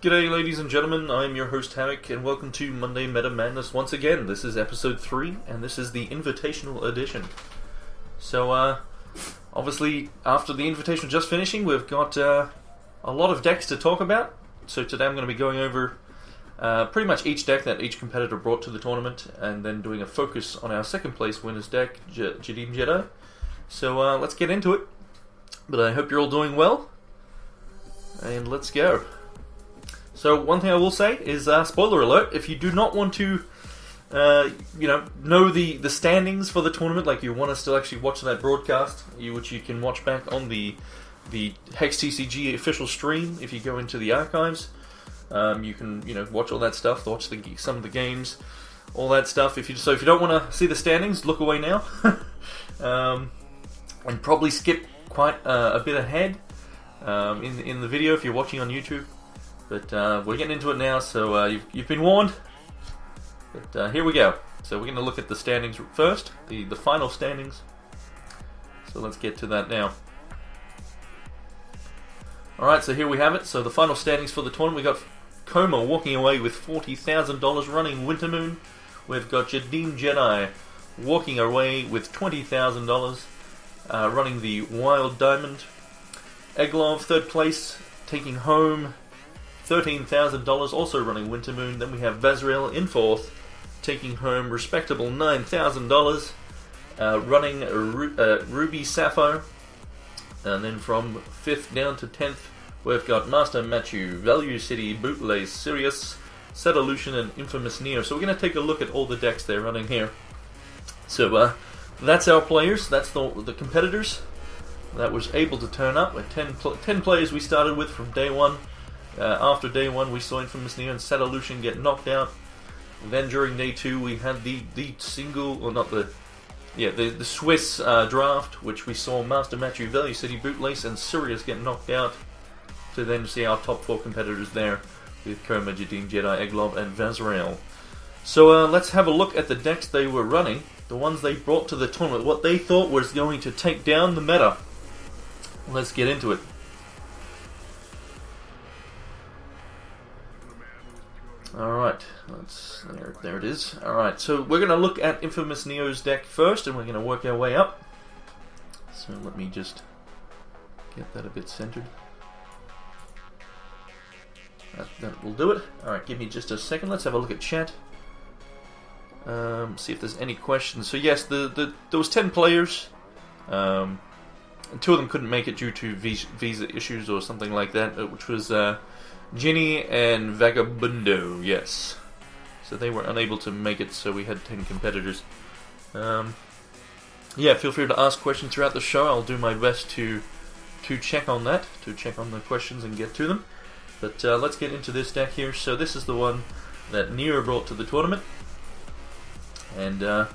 G'day ladies and gentlemen, I'm your host Hammock, and welcome to Monday Meta Madness once again. This is episode 3, and this is the Invitational edition. So, obviously, after the Invitational just finishing, we've got a lot of decks to talk about. So today I'm going to be going over pretty much each deck that each competitor brought to the tournament, and then doing a focus on our second place winner's deck, Jadim Jedi. So let's get into it. But I hope you're all doing well, and let's go. So one thing I will say is, spoiler alert, if you do not want to, know the standings for the tournament, like you want to still actually watch that broadcast, which you can watch back on the HEX TCG official stream. If you go into the archives, you can watch all that stuff, watch some of the games, all that stuff. If you don't want to see the standings, look away now, and probably skip quite a bit ahead in the video if you're watching on YouTube. But we're getting into it now, so you've been warned. But here we go. So we're going to look at the standings first, the final standings. So let's get to that now. Alright, so here we have it. So the final standings for the tournament. We got Coma walking away with $40,000 running Wintermoon. We've got Jadim Jedi walking away with $20,000 running the Wild Diamond. Eglov, third place, taking home $13,000, also running Wintermoon. Then we have Vazrael in fourth, taking home respectable $9,000, running Ruby Sapphire. And then from 5th down to 10th, we've got Master Matthew, Value City, Bootlace, Sirius, Setalution, and Infamous Neo. So we're going to take a look at all the decks they're running here. So that's our players, that's the competitors that was able to turn up. With 10 players we started with from day one. After day one, we saw Infamous Neo and Setalution get knocked out. Then during day 2, we had the Swiss draft, which we saw Master Matthew, Value City, Bootlace, and Sirius get knocked out. To then see our top 4 competitors there with Coma, Jadim Jedi, Eglov, and Vazrael. So let's have a look at the decks they were running, the ones they brought to the tournament, what they thought was going to take down the meta. Let's get into it. Alright, there it is. Alright, so we're going to look at Infamous Neo's deck first, and we're going to work our way up. So let me just get that a bit centered. That will do it. Alright, give me just a second. Let's have a look at chat. See if there's any questions. So yes, there was 10 players. And 2 of them couldn't make it due to visa issues or something like that, which was Ginny and Vagabundo, yes. So they were unable to make it, so we had 10 competitors. Yeah, feel free to ask questions throughout the show. I'll do my best to check on that, to check on the questions and get to them. But let's get into this deck here. So this is the one that Neo brought to the tournament. And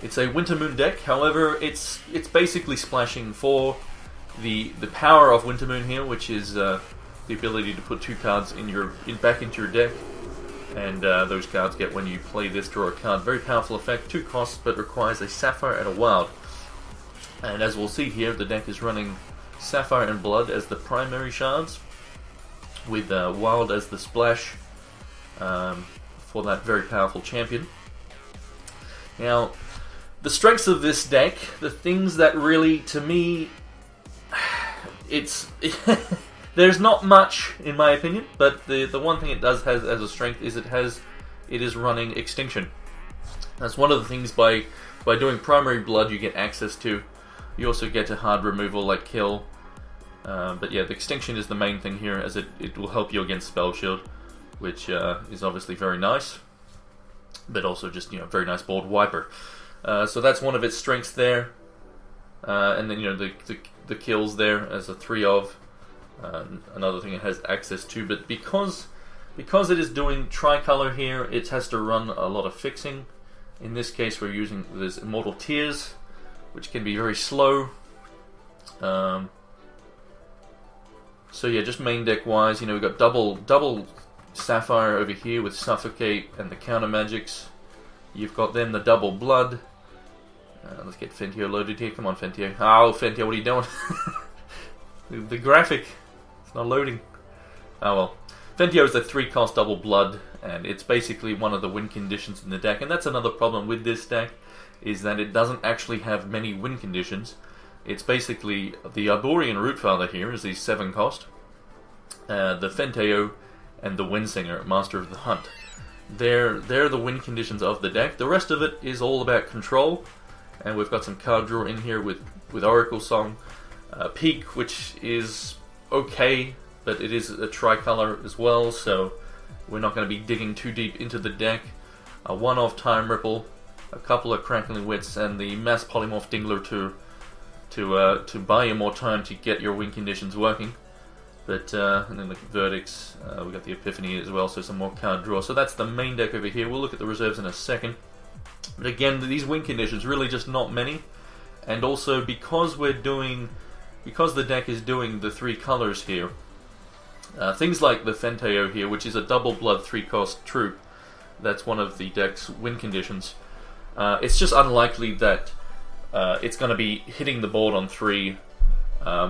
it's a Wintermoon deck. However, it's basically splashing for the power of Wintermoon here, which is the ability to put 2 cards back into your deck, and those cards get, when you play this, draw a card. Very powerful effect, 2 costs, but requires a Sapphire and a Wild. And as we'll see here, the deck is running Sapphire and Blood as the primary shards, with Wild as the splash for that very powerful champion. Now, the strengths of this deck, the things that really, to me, it's there's not much in my opinion, but the one thing it does has as a strength is it is running Extinction. That's one of the things by doing primary Blood you get access to. You also get a hard removal like Kill. But yeah, the Extinction is the main thing here, as it will help you against Spell Shield, which is obviously very nice, but also just very nice board wiper. So that's one of its strengths there, and then the kills there as a 3 of. Another thing it has access to, but because it is doing tricolor here, it has to run a lot of fixing. In this case, we're using this Immortal Tears, which can be very slow. So yeah, just main deck wise, we've got double Sapphire over here with Suffocate and the counter magics. You've got then the double Blood. Let's get Fentio loaded here. Come on, Fentio. Oh, Fentio, what are you doing? the graphic, it's not loading. Oh well. Fentio is a 3-cost double blood, and it's basically one of the win conditions in the deck, and that's another problem with this deck, is that it doesn't actually have many win conditions. It's basically the Arborean Rootfather here is the 7-cost, the Fenteo, and the Windsinger, Master of the Hunt. They're the win conditions of the deck. The rest of it is all about control, and we've got some card draw in here with Oracle Song, Peak, which is okay, but it is a tricolor as well, so we're not going to be digging too deep into the deck. A one-off Time Ripple, a couple of Crackling Wits, and the Mass Polymorph Dingler to buy you more time to get your win conditions working. But and then the Verdicts, we got the Epiphany as well, so some more card draw. So that's the main deck over here. We'll look at the reserves in a second. But again, these win conditions really just not many, and also because the deck is doing the 3 colors here. Things like the Fenteo here, which is a double blood 3-cost troop, that's one of the deck's win conditions. It's just unlikely that it's going to be hitting the board on 3,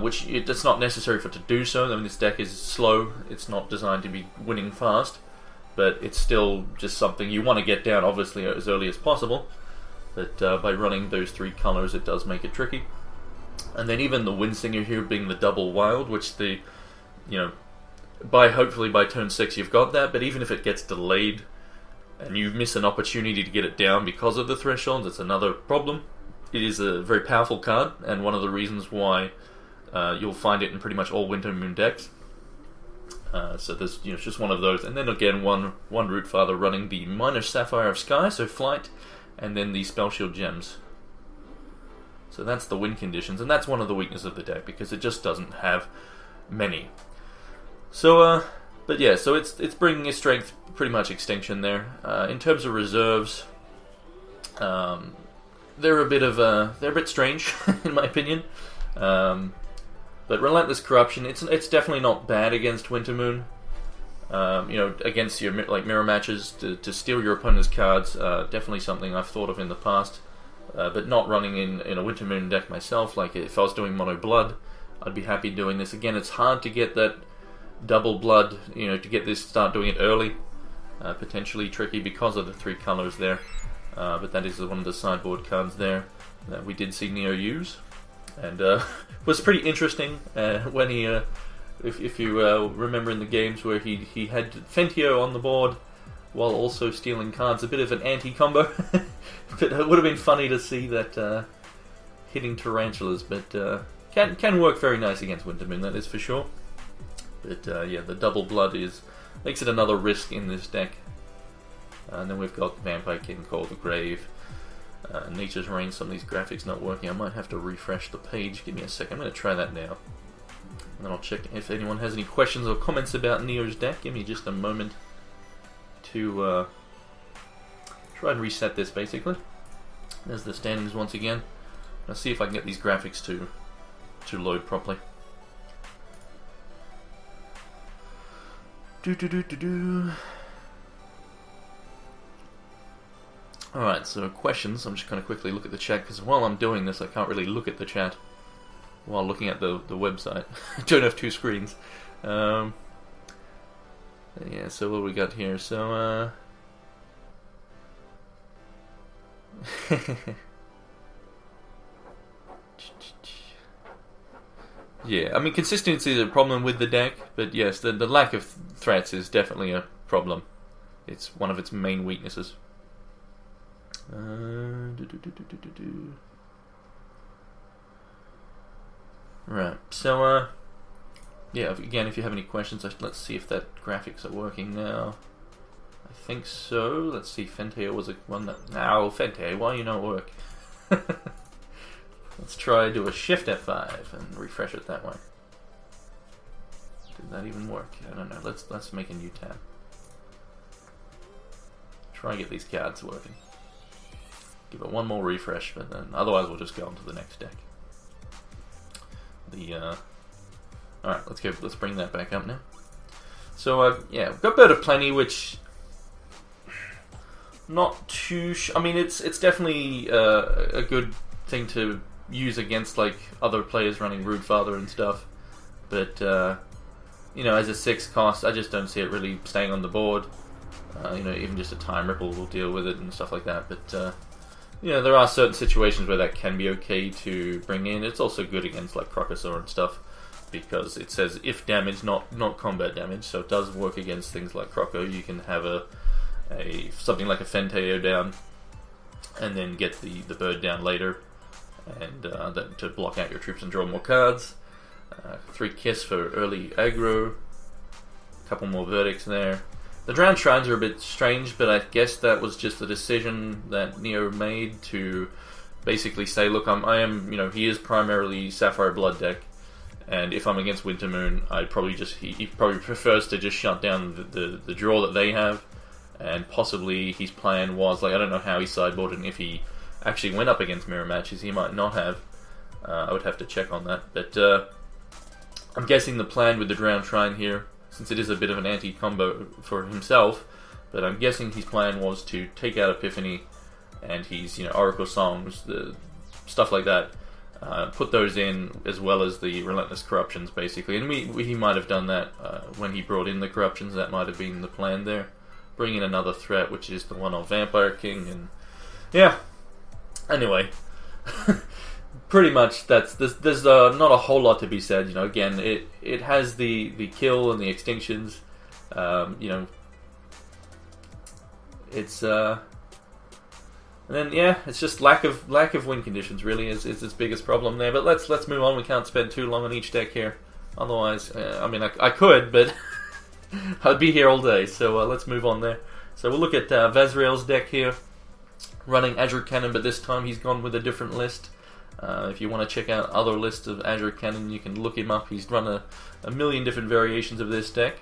which it's not necessary for it to do so. I mean, this deck is slow, it's not designed to be winning fast, but it's still just something you want to get down, obviously, as early as possible. But by running those 3 colors, it does make it tricky. And then even the Windsinger here being the double wild, which hopefully by turn 6 you've got that, but even if it gets delayed and you miss an opportunity to get it down because of the thresholds, it's another problem. It is a very powerful card, and one of the reasons why you'll find it in pretty much all Winter Moon decks. So there's it's just one of those, and then again one Rootfather running the Minor Sapphire of Sky, so Flight, and then the Spellshield Gems. So that's the win conditions, and that's one of the weaknesses of the deck, because it just doesn't have many. So, but yeah, so it's bringing its strength pretty much extinction there. In terms of reserves, they're a bit strange in my opinion. But Relentless Corruption, it's definitely not bad against Wintermoon. Against your mirror matches to steal your opponent's cards, definitely something I've thought of in the past. But not running in a Wintermoon deck myself. Like if I was doing Mono Blood, I'd be happy doing this. Again, it's hard to get that double blood, to get this, start doing it early. Potentially tricky because of the 3 colors there. But that is one of the sideboard cards there that we did see Neo use. And was pretty interesting when he, if you remember in the games where he had Fentio on the board while also stealing cards, a bit of an anti-combo. But it would have been funny to see that hitting Tarantulas, but can work very nice against Wintermoon, that is for sure. But yeah, the double blood makes it another risk in this deck. And then we've got Vampire King, Call the Grave, Nature's Reign. Some of these graphics not working. I might have to refresh the page. Give me a second. I'm going to try that now. And then I'll check if anyone has any questions or comments about Neo's deck. Give me just a moment to try and reset this, basically. There's the standings once again. Let's see if I can get these graphics to load properly. Alright, so questions. I'm just going to quickly look at the chat, because while I'm doing this I can't really look at the chat while looking at the website. I don't have 2 screens. Yeah, so what do we got here? So, yeah, I mean, consistency is a problem with the deck, but yes, the lack of threats is definitely a problem. It's one of its main weaknesses. Right, so, yeah, again, if you have any questions, let's see if that graphics are working now. I think so. Let's see, Fenteo was one that... No, Fenteo, why you not work? Let's try do a Shift F5 and refresh it that way. Did that even work? I don't know. Let's make a new tab. Try and get these cards working. Give it one more refresh, but then otherwise we'll just go on to the next deck. Alright, let's bring that back up now. So, yeah, we've got Bird of Plenty, which... Not too... I mean, it's definitely a good thing to use against, like, other players running Rootfather and stuff. But, as a 6 cost, I just don't see it really staying on the board. Even just a time ripple will deal with it and stuff like that. But there are certain situations where that can be okay to bring in. It's also good against like Crocosaur and stuff, because it says if damage, not combat damage, so it does work against things like Croco. You can have something like a Fenteo down, and then get the bird down later, and to block out your troops and draw more cards. 3 Kiss for early aggro, a couple more verdicts there. The Drowned Shrines are a bit strange, but I guess that was just the decision that Neo made to basically say, look, he is primarily Sapphire Blood deck, and if I'm against Wintermoon, he probably prefers to just shut down the draw that they have, and possibly his plan was, I don't know how he sideboarded, and if he actually went up against mirror matches, he might not have. I would have to check on that, but I'm guessing the plan with the Drowned Shrine here, since it is a bit of an anti-combo for himself, but I'm guessing his plan was to take out Epiphany and his Oracle Songs, the stuff like that, put those in, as well as the Relentless Corruptions, basically. And he might have done that when he brought in the Corruptions. That might have been the plan there. Bring in another threat, which is the one on Vampire King, and yeah. Anyway, pretty much there's not a whole lot to be said. Again, it has the kill and the extinctions. It's and then it's just lack of win conditions really is its biggest problem there. But let's move on. We can't spend too long on each deck here. Otherwise, I could, but I'd be here all day. So let's move on there. So we'll look at Vazrael's deck here, running Azure Cannon, but this time he's gone with a different list. If you want to check out other lists of Azure Cannon, you can look him up. He's run a million different variations of this deck.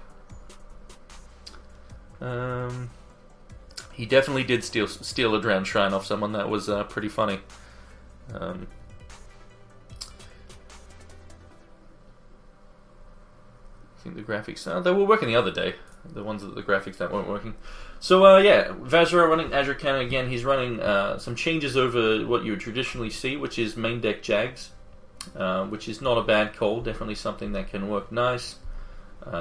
He definitely did steal a Drowned Shrine off someone. That was pretty funny. I think the graphics... they were working the other day. The ones that the graphics that weren't working. So Vazrael running Azure Cannon again. He's running some changes over what you would traditionally see, which is main deck Jags, which is not a bad call. Definitely something that can work nice.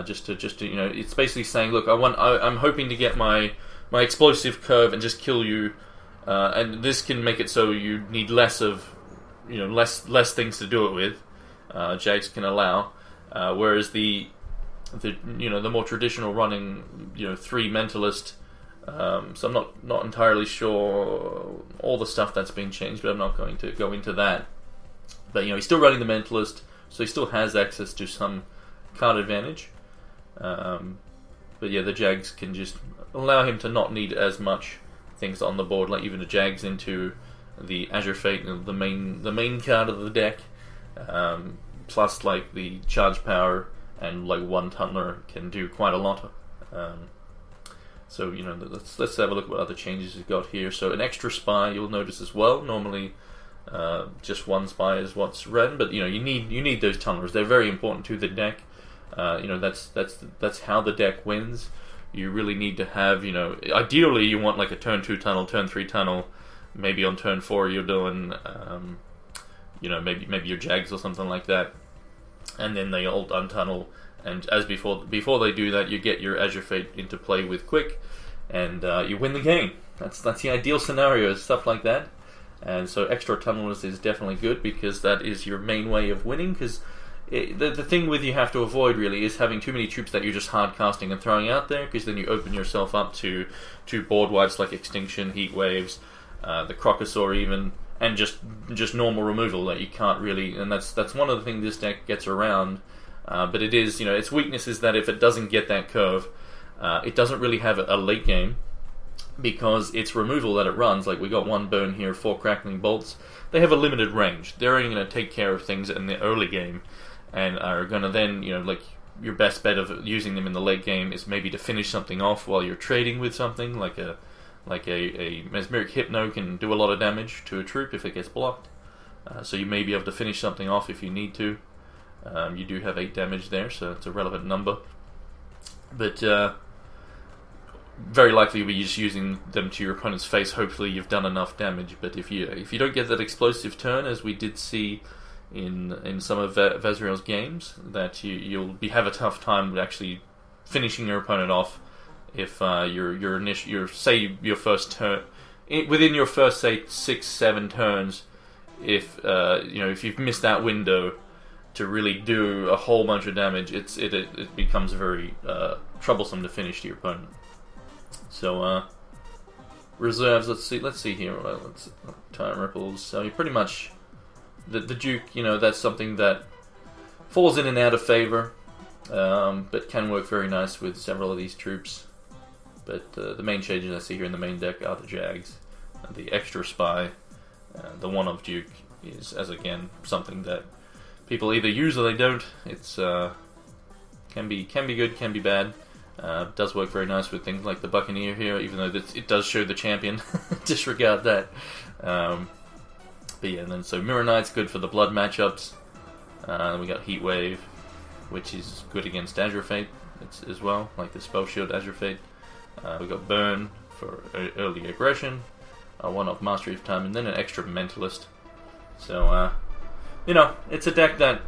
Just to it's basically saying, look, I'm hoping to get my explosive curve and just kill you, and this can make it so you need less things to do it with. Jags can allow, whereas the more traditional running 3 Mentalist. So I'm not entirely sure all the stuff that's been changed, but I'm not going to go into that. But he's still running the Mentalist, so he still has access to some card advantage. But the Jags can just allow him to not need as much things on the board, like even the Jags into the Azure Fate, the main card of the deck, plus like the charge power and like 1 Tunneler can do quite a lot. So let's have a look at what other changes he's got here. So an extra spy you'll notice as well. Normally, just 1 spy is what's run, but you need those Tunnelers. They're very important to the deck. That's how the deck wins. You really need to have ideally you want like a turn 2 tunnel, turn 3 tunnel. Maybe on turn 4 you're doing maybe your Jags or something like that, and then they all untunnel. And as before they do that, you get your Azure Fate into play with Quick, and you win the game. That's the ideal scenario, is stuff like that. And so extra tunnelers is definitely good, because that is your main way of winning. Because the thing with you have to avoid really is having too many troops that you're just hard casting and throwing out there, because then you open yourself up to board wipes like Extinction, Heat Waves, the Crocosaur even, and just normal removal that you can't really. And that's one of the things this deck gets around. But it is, its weakness is that if it doesn't get that curve, it doesn't really have a late game, because its removal that it runs, like we got 1 burn here, 4 crackling bolts, they have a limited range. They're only going to take care of things in the early game, and are going to then, like your best bet of using them in the late game is maybe to finish something off while you're trading with something, like a Mesmeric Hypno can do a lot of damage to a troop if it gets blocked. So you may be able to finish something off if you need to. You do have 8 damage there, so it's a relevant number. But very likely you'll be just using them to your opponent's face. Hopefully you've done enough damage. But if you don't get that explosive turn, as we did see in some of Vezriel's games that you'll have a tough time actually finishing your opponent off if your first turn within your first say 6-7 turns, if if you've missed that window to really do a whole bunch of damage, it becomes very troublesome to finish to your opponent. So reserves, let's see here. Let's time ripples. So you pretty much the Duke, that's something that falls in and out of favor, but can work very nice with several of these troops. But the main changes I see here in the main deck are the Jags, the extra spy, the one of Duke is again something that people either use or they don't. It's can be good, can be bad. Does work very nice with things like the Buccaneer here, even though it does show the champion. Disregard that. But yeah, and then so Mirror Knight's good for the blood matchups. We got Heat Wave, which is good against Azure Fate as well, like the Spell Shield Azure Fate. We got Burn for early aggression, one of Mastery of Time, and then an extra Mentalist. So it's a deck that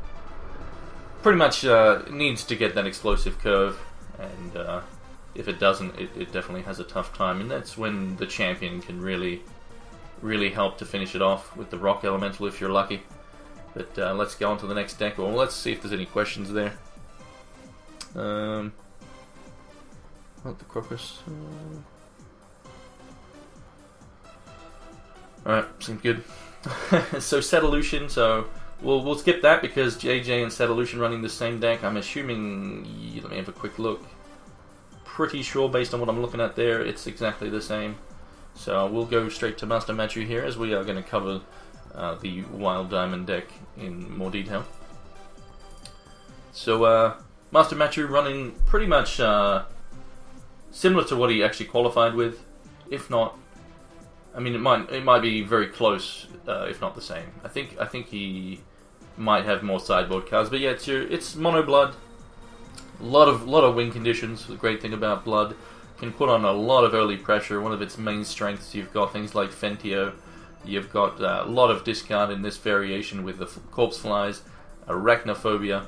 pretty much needs to get that explosive curve, and if it doesn't, it definitely has a tough time, and that's when the champion can really help to finish it off with the Rock Elemental if you're lucky. But let's go on to the next deck, or let's see if there's any questions there. The Crocus. Alright, seems good. So Sedalution, so we'll skip that because JJ and Sedalution running the same deck. I'm assuming, let me have a quick look. Pretty sure based on what I'm looking at there, it's exactly the same. So we'll go straight to Master Matchu here, as we are going to cover the Wild Diamond deck in more detail. So Master Matchu running pretty much similar to what he actually qualified with, if not. I mean, it might be very close, if not the same. I think he might have more sideboard cards, but yeah, it's mono blood. A lot of win conditions. The great thing about blood, can put on a lot of early pressure. One of its main strengths, you've got things like Fentio. You've got a lot of discard in this variation with the Corpse Flies, Arachnophobia.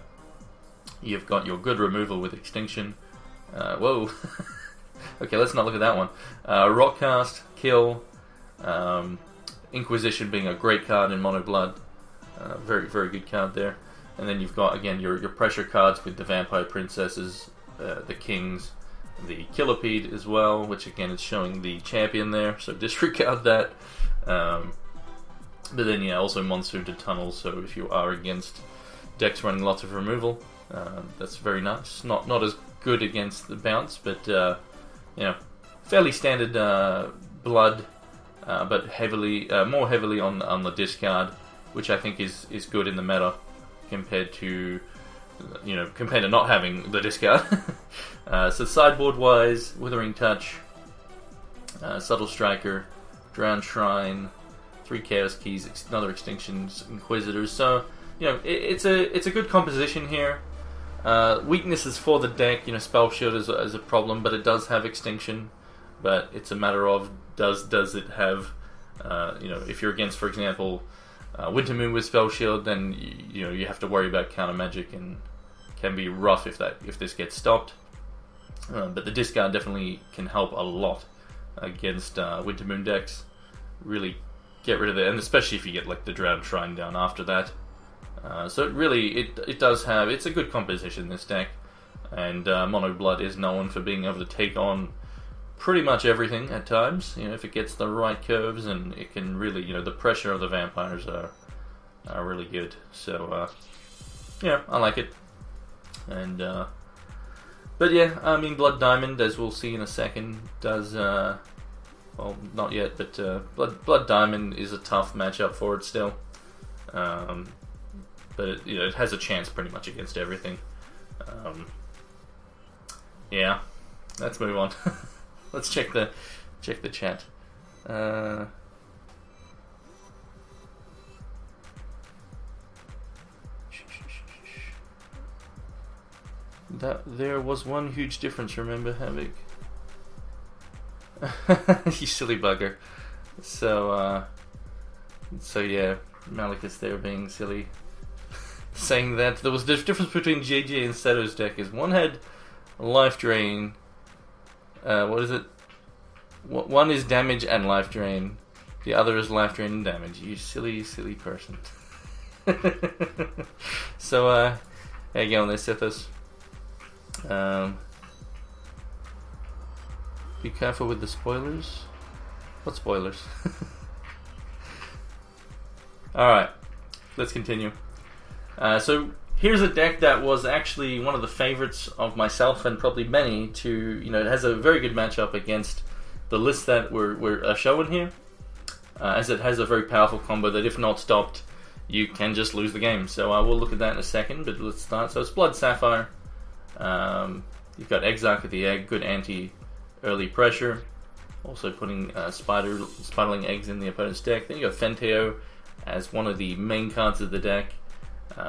You've got your good removal with Extinction. Whoa. Okay, let's not look at that one. Rockcast, Kill, Inquisition being a great card in Mono Blood. Very, very good card there. And then you've got, again, your pressure cards with the Vampire Princesses, the Kings, the Killipede as well, which again is showing the champion there, so disregard that. But then, yeah, also Monsoon to Tunnel, so if you are against decks running lots of removal, that's very nice. Not as good against the bounce, but fairly standard blood, but more heavily on the discard, which I think is good in the meta compared to not having the discard. So sideboard wise, Withering Touch, Subtle Striker, Drowned Shrine, 3 Chaos Keys, another Extinctions, Inquisitors. So it's a good composition here. Weaknesses for the deck, Spell Shield is a problem, but it does have Extinction. But it's a matter of does it have if you're against, for example, Wintermoon with Spell Shield, then you have to worry about counter magic, and can be rough if this gets stopped. But the discard definitely can help a lot against Wintermoon decks. Really get rid of it, and especially if you get like the Drowned Shrine down after that. So it does have, it's a good composition, this deck, and Mono Blood is known for being able to take on pretty much everything at times. If it gets the right curves, and it can really, the pressure of the vampires are really good. So I like it. And but yeah, I mean, Blood Diamond, as we'll see in a second, does well, not yet, but Blood Diamond is a tough matchup for it still. But it has a chance pretty much against everything. Yeah, let's move on. Let's check the chat. That there was one huge difference. Remember, Havoc? You silly bugger. So yeah, Malekith there being silly. saying that there was the difference between JJ and Seto's deck is one had life drain. What is it? One is damage and life drain. The other is life drain and damage. You silly, silly person. So, there you go on there, Sethos. Be careful with the spoilers. What spoilers? Alright, let's continue. So here's a deck that was actually one of the favorites of myself and probably many to, it has a very good matchup against the list that we're showing here, as it has a very powerful combo that if not stopped, you can just lose the game. So we'll look at that in a second, but let's start. So it's Blood Sapphire. You've got Exarch of the Egg, good anti-early pressure. Also putting spiderling eggs in the opponent's deck. Then you got Fenteo as one of the main cards of the deck.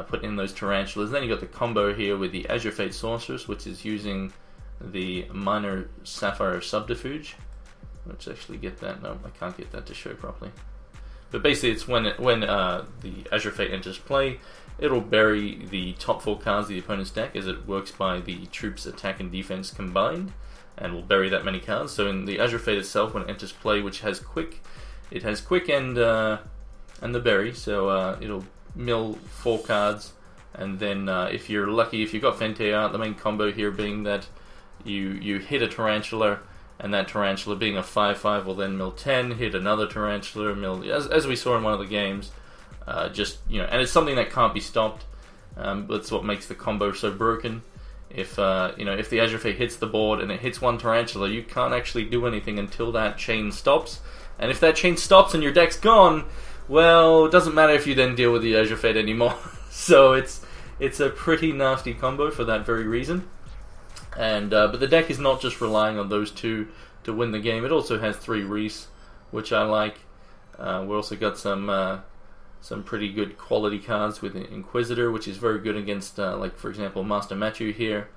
Put in those tarantulas. Then you got the combo here with the Azure Fate Sorceress, which is using the Minor Sapphire Subterfuge. Let's actually get that. No, I can't get that to show properly. But basically, it's when the Azure Fate enters play, it'll bury the top 4 cards of the opponent's deck as it works by the troops' attack and defense combined, and will bury that many cards. So in the Azure Fate itself, when it enters play, which has quick, it has quick and the bury. So it'll mill 4 cards, and then if you're lucky, if you've got Fenteo out, the main combo here being that you hit a Tarantula, and that Tarantula being a 5/5 will then mill 10, hit another Tarantula, mill, as we saw in one of the games, and it's something that can't be stopped. That's what makes the combo so broken. If if the Azure Fate hits the board and it hits one Tarantula, you can't actually do anything until that chain stops, and if that chain stops and your deck's gone, well, it doesn't matter if you then deal with the Azure Fate anymore. So it's a pretty nasty combo for that very reason. And but the deck is not just relying on those two to win the game. It also has 3 Reese, which I like. We also got some pretty good quality cards with Inquisitor, which is very good against, like for example, Master Matthew here.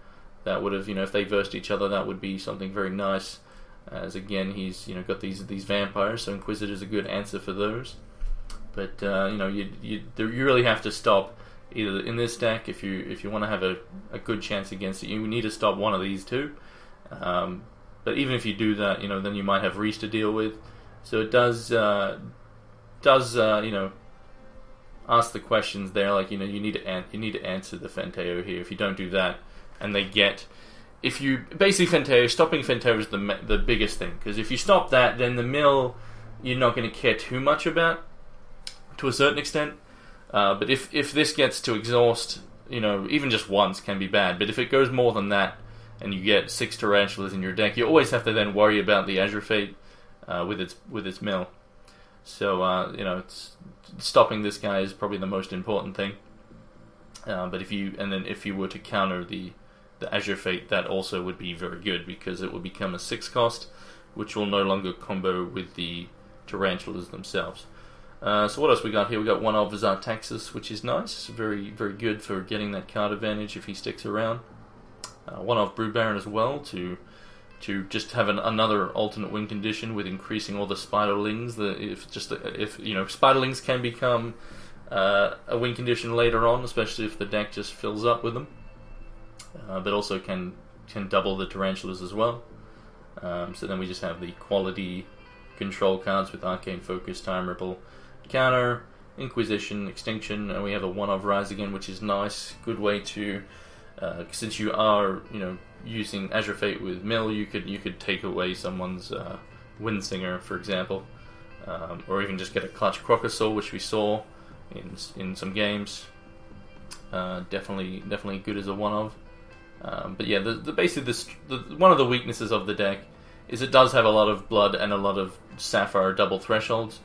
That would have, if they versed each other, that would be something very nice. As again, he's got these vampires, so Inquisitor is a good answer for those. But you really have to stop either in this deck if you want to have a good chance against it. You need to stop one of these two. But even if you do that, then you might have Reese to deal with. So it does ask the questions there. Like you need to answer the Fenteo here. If you don't do that, and they get, stopping Fenteo is the biggest thing, because if you stop that, then the mill you're not going to care too much about, to a certain extent. But if this gets to exhaust, even just once can be bad. But if it goes more than that, and you get 6 Tarantulas in your deck, you always have to then worry about the Azure Fate with its mill. So stopping this guy is probably the most important thing. But if you were to counter the Azure Fate, that also would be very good, because it will become a 6 cost, which will no longer combo with the Tarantulas themselves. So what else we got here? We got one of Zartaxis, which is nice, very very good for getting that card advantage if he sticks around. One of Brood Baron as well, to just have another alternate win condition with increasing all the Spiderlings. If Spiderlings can become a win condition later on, especially if the deck just fills up with them. But also can double the Tarantulas as well. So then we just have the quality control cards with Arcane Focus, Time Ripple, Counter, Inquisition, Extinction, and we have a one of Rise again, which is nice. Good way to, since you are using Azure Fate with Mill, you could take away someone's Windsinger, for example, or even just get a Clutch Crocosaur, which we saw in some games. Definitely good as a one of. But yeah, basically one of the weaknesses of the deck is it does have a lot of blood and a lot of Sapphire double thresholds,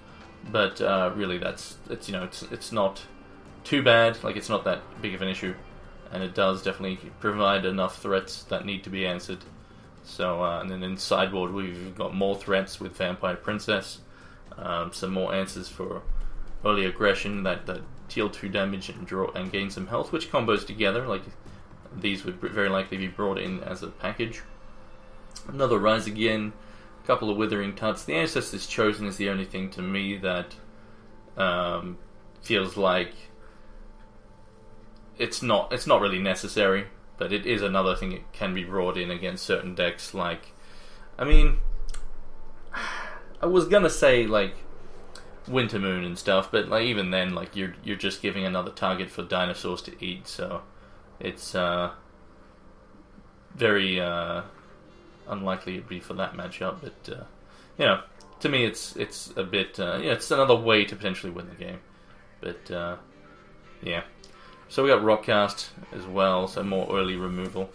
but really it's not too bad. Like, it's not that big of an issue, and it does definitely provide enough threats that need to be answered. So and then in sideboard we've got more threats with Vampire Princess, some more answers for early aggression that deal 2 damage and gain some health, which combos together. Like, these would very likely be brought in as a package. Another Rise Again, a couple of Withering Tuts. The Ancestors Chosen is the only thing to me that feels like it's not really necessary, but it is another thing that can be brought in against certain decks. Like, I mean, I was gonna say like Winter Moon and stuff, but like even then, like you're just giving another target for dinosaurs to eat, so it's very unlikely it'd be for that matchup. But you know, to me, it's a bit it's another way to potentially win the game. But yeah, so we got Rockcast as well, so more early removal,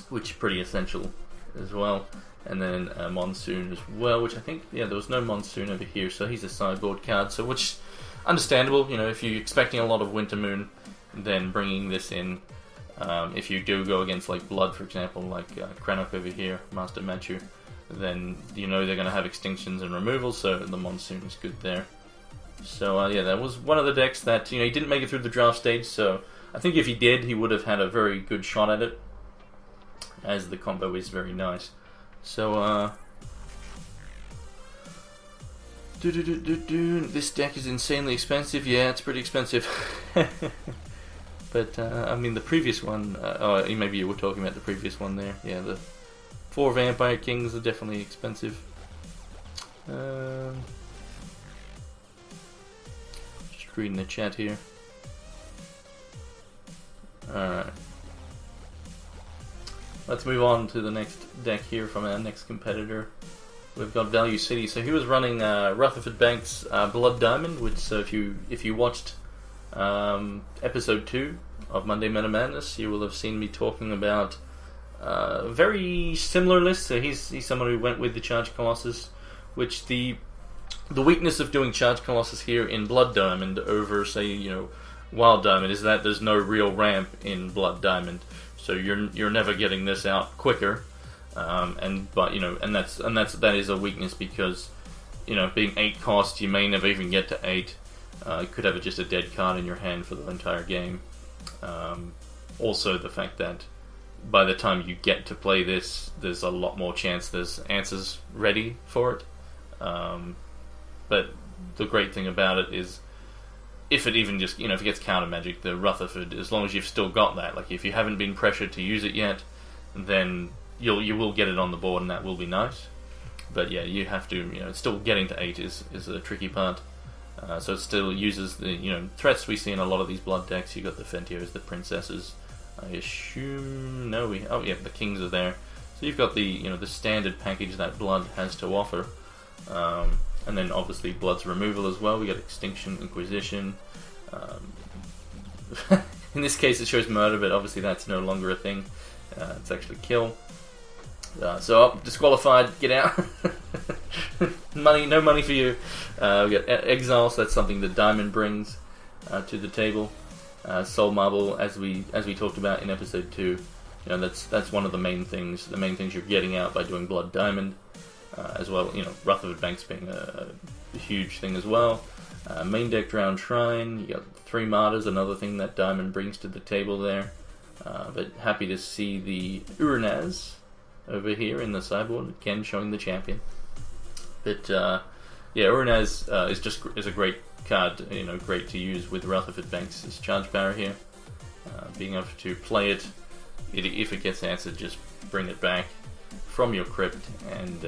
which is pretty essential as well. And then Monsoon as well, which I think, yeah, there was no Monsoon over here, so he's a sideboard card, so which, understandable, you know, if you're expecting a lot of Winter Moon, then bringing this in, if you do go against, like, Blood, for example, like Krenok over here, Master Manchu, then you know they're going to have extinctions and removals, so the Monsoon is good there. So, yeah, that was one of the decks that, you know, he didn't make it through the draft stage, so I think if he did, he would have had a very good shot at it, as the combo is very nice. So, this deck is insanely expensive. Yeah, it's pretty expensive. But, I mean, the previous one, maybe you were talking about the previous one there. Yeah, the 4 Vampire Kings are definitely expensive. Just reading the chat here. Alright. Let's move on to the next deck here from our next competitor. We've got Value City. So he was running Rutherford Banks' Blood Diamond, which, so if you watched episode 2 of Monday Meta Madness, you will have seen me talking about a very similar list. So he's someone who went with the Charged Colossus, which the weakness of doing Charged Colossus here in Blood Diamond over, say, you know, Wild Diamond is that there's no real ramp in Blood Diamond. So you're never getting this out quicker, but you know, and that is a weakness because, you know, being 8 cost, you may never even get to 8. You could have just a dead card in your hand for the entire game. Also, the fact that by the time you get to play this, there's a lot more chance there's answers ready for it. But the great thing about it is, if it even just, you know, if it gets counter magic, the Rutherford, as long as you've still got that, like if you haven't been pressured to use it yet, then you will get it on the board and that will be nice. But yeah, you have to, you know, still getting to 8 is a tricky part. So it still uses the, you know, threats we see in a lot of these Blood decks. You got the Fentios, the Princesses. I assume, oh yeah, the Kings are there. So you've got the, you know, the standard package that Blood has to offer. And then obviously Blood's removal as well. We got Extinction, Inquisition. In this case it shows murder, but obviously that's no longer a thing. It's actually kill. So disqualified, get out. No money for you. We got Exile, so that's something that Diamond brings to the table. Soul Marble, as we talked about in episode 2. You know, that's one of the main things you're getting out by doing Blood Diamond. As well, you know, Rutherford Banks being a huge thing as well. Main deck Drowned Shrine, you got 3 Martyrs, another thing that Diamond brings to the table there. But happy to see the Uranaz over here in the sideboard, again showing the champion. But yeah, Uranaz is a great card, you know, great to use with Rutherford Banks' charge power here. Being able to play it, if it gets answered, just bring it back from your crypt and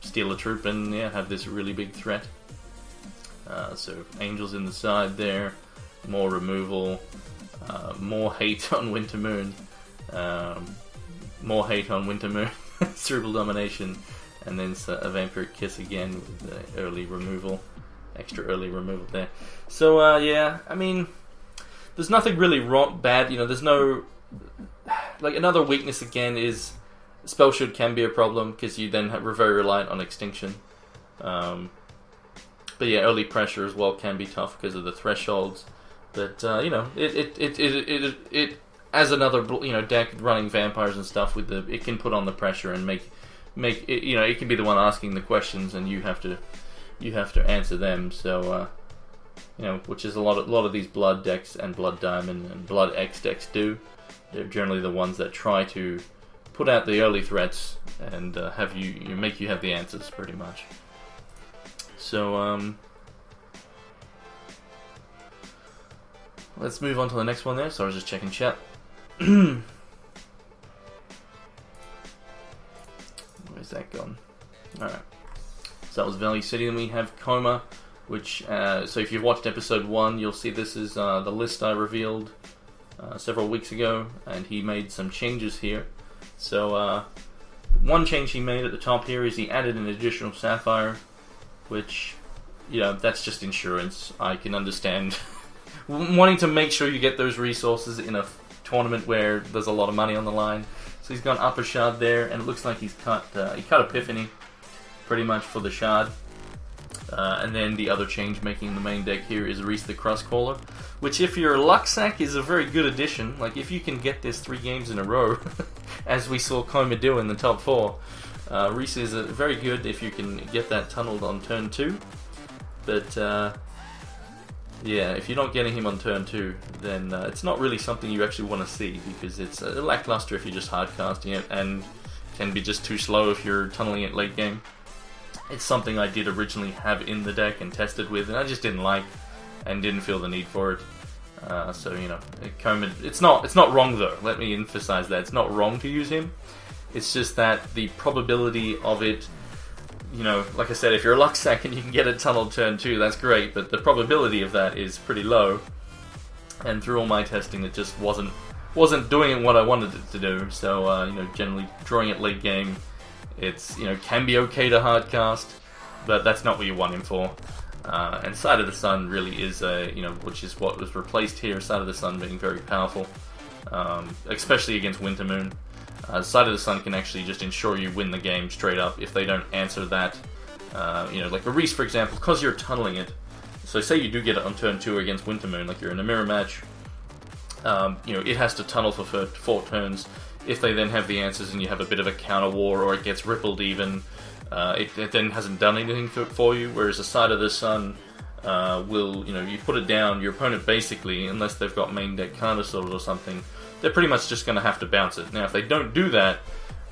steal a troop and yeah, have this really big threat. So Angels in the side there, more removal, more hate on Winter Moon, Cerebral Domination, and then a Vampiric Kiss again with the early removal, extra early removal there. So yeah, I mean, there's nothing really bad, you know, there's no, like, another weakness again is Spell Shield can be a problem because you then are very reliant on Extinction. But yeah, early pressure as well can be tough because of the thresholds. But you know, it as another, you know, deck running vampires and stuff with it can put on the pressure and make it, you know, it can be the one asking the questions and you have to answer them. So you know, which is a lot of these Blood decks and Blood Diamond and Blood X decks do. They're generally the ones that try to put out the early threats and have make you have the answers pretty much. So let's move on to the next one there. So I was just checking chat. Where's that gone? Alright. So that was Valley City. Then we have Coma, which, so if you've watched episode 1, you'll see this is the list I revealed several weeks ago, and he made some changes here. So, one change he made at the top here is he added an additional Sapphire, which, you know, that's just insurance. I can understand wanting to make sure you get those resources in a tournament where there's a lot of money on the line. So he's gone upper shard there, and it looks like he's cut Epiphany pretty much for the shard. And then the other change making the main deck here is Reese the Crosscaller, which if you're a Lucksack is a very good addition. Like if you can get this 3 games in a row, as we saw Coma do in the top 4, Reese is very good if you can get that tunneled on turn 2. But yeah, if you're not getting him on turn 2, then it's not really something you actually want to see, because it's lackluster if you're just hard casting it, and can be just too slow if you're tunneling it late game. It's something I did originally have in the deck and tested with, and I just didn't like and didn't feel the need for it. So, you know, it's not wrong though. Let me emphasize that. It's not wrong to use him. It's just that the probability of it, you know, like I said, if you're a Lucksack and you can get a tunnel turn 2, that's great, but the probability of that is pretty low. And through all my testing, it just wasn't doing it what I wanted it to do. So, you know, generally drawing it late game, it's, you know, can be okay to hard cast, but that's not what you want him for. And Side of the Sun really is, you know, which is what was replaced here. Side of the Sun being very powerful, especially against Winter Moon. Side of the Sun can actually just ensure you win the game straight up if they don't answer that. You know, like a Reese, for example, because you're tunneling it. So say you do get it on turn 2 against Winter Moon, like you're in a mirror match. You know, it has to tunnel for 4 turns. If they then have the answers and you have a bit of a counter war, or it gets rippled even, it then hasn't done anything for you. Whereas a Side of the Sun will, you know, you put it down, your opponent basically, unless they've got main deck counter swords or something, they're pretty much just going to have to bounce it. Now, if they don't do that,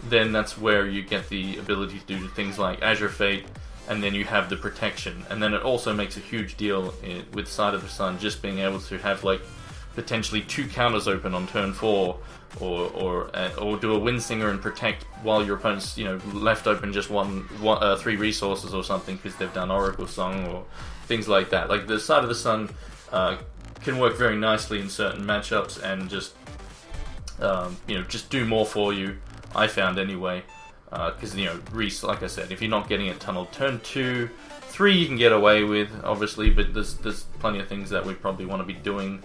then that's where you get the ability to do things like Azure Fate, and then you have the protection. And then it also makes a huge deal with Side of the Sun just being able to have like potentially 2 counters open on turn 4, or do a Windsinger and protect while your opponent's, you know, left open just 3 resources or something because they've done Oracle Song or things like that. Like the Side of the Sun can work very nicely in certain matchups and just you know, just do more for you, I found anyway. Because, you know, Reese, like I said, if you're not getting it tunneled turn 2, 3 you can get away with, obviously, but there's plenty of things that we probably want to be doing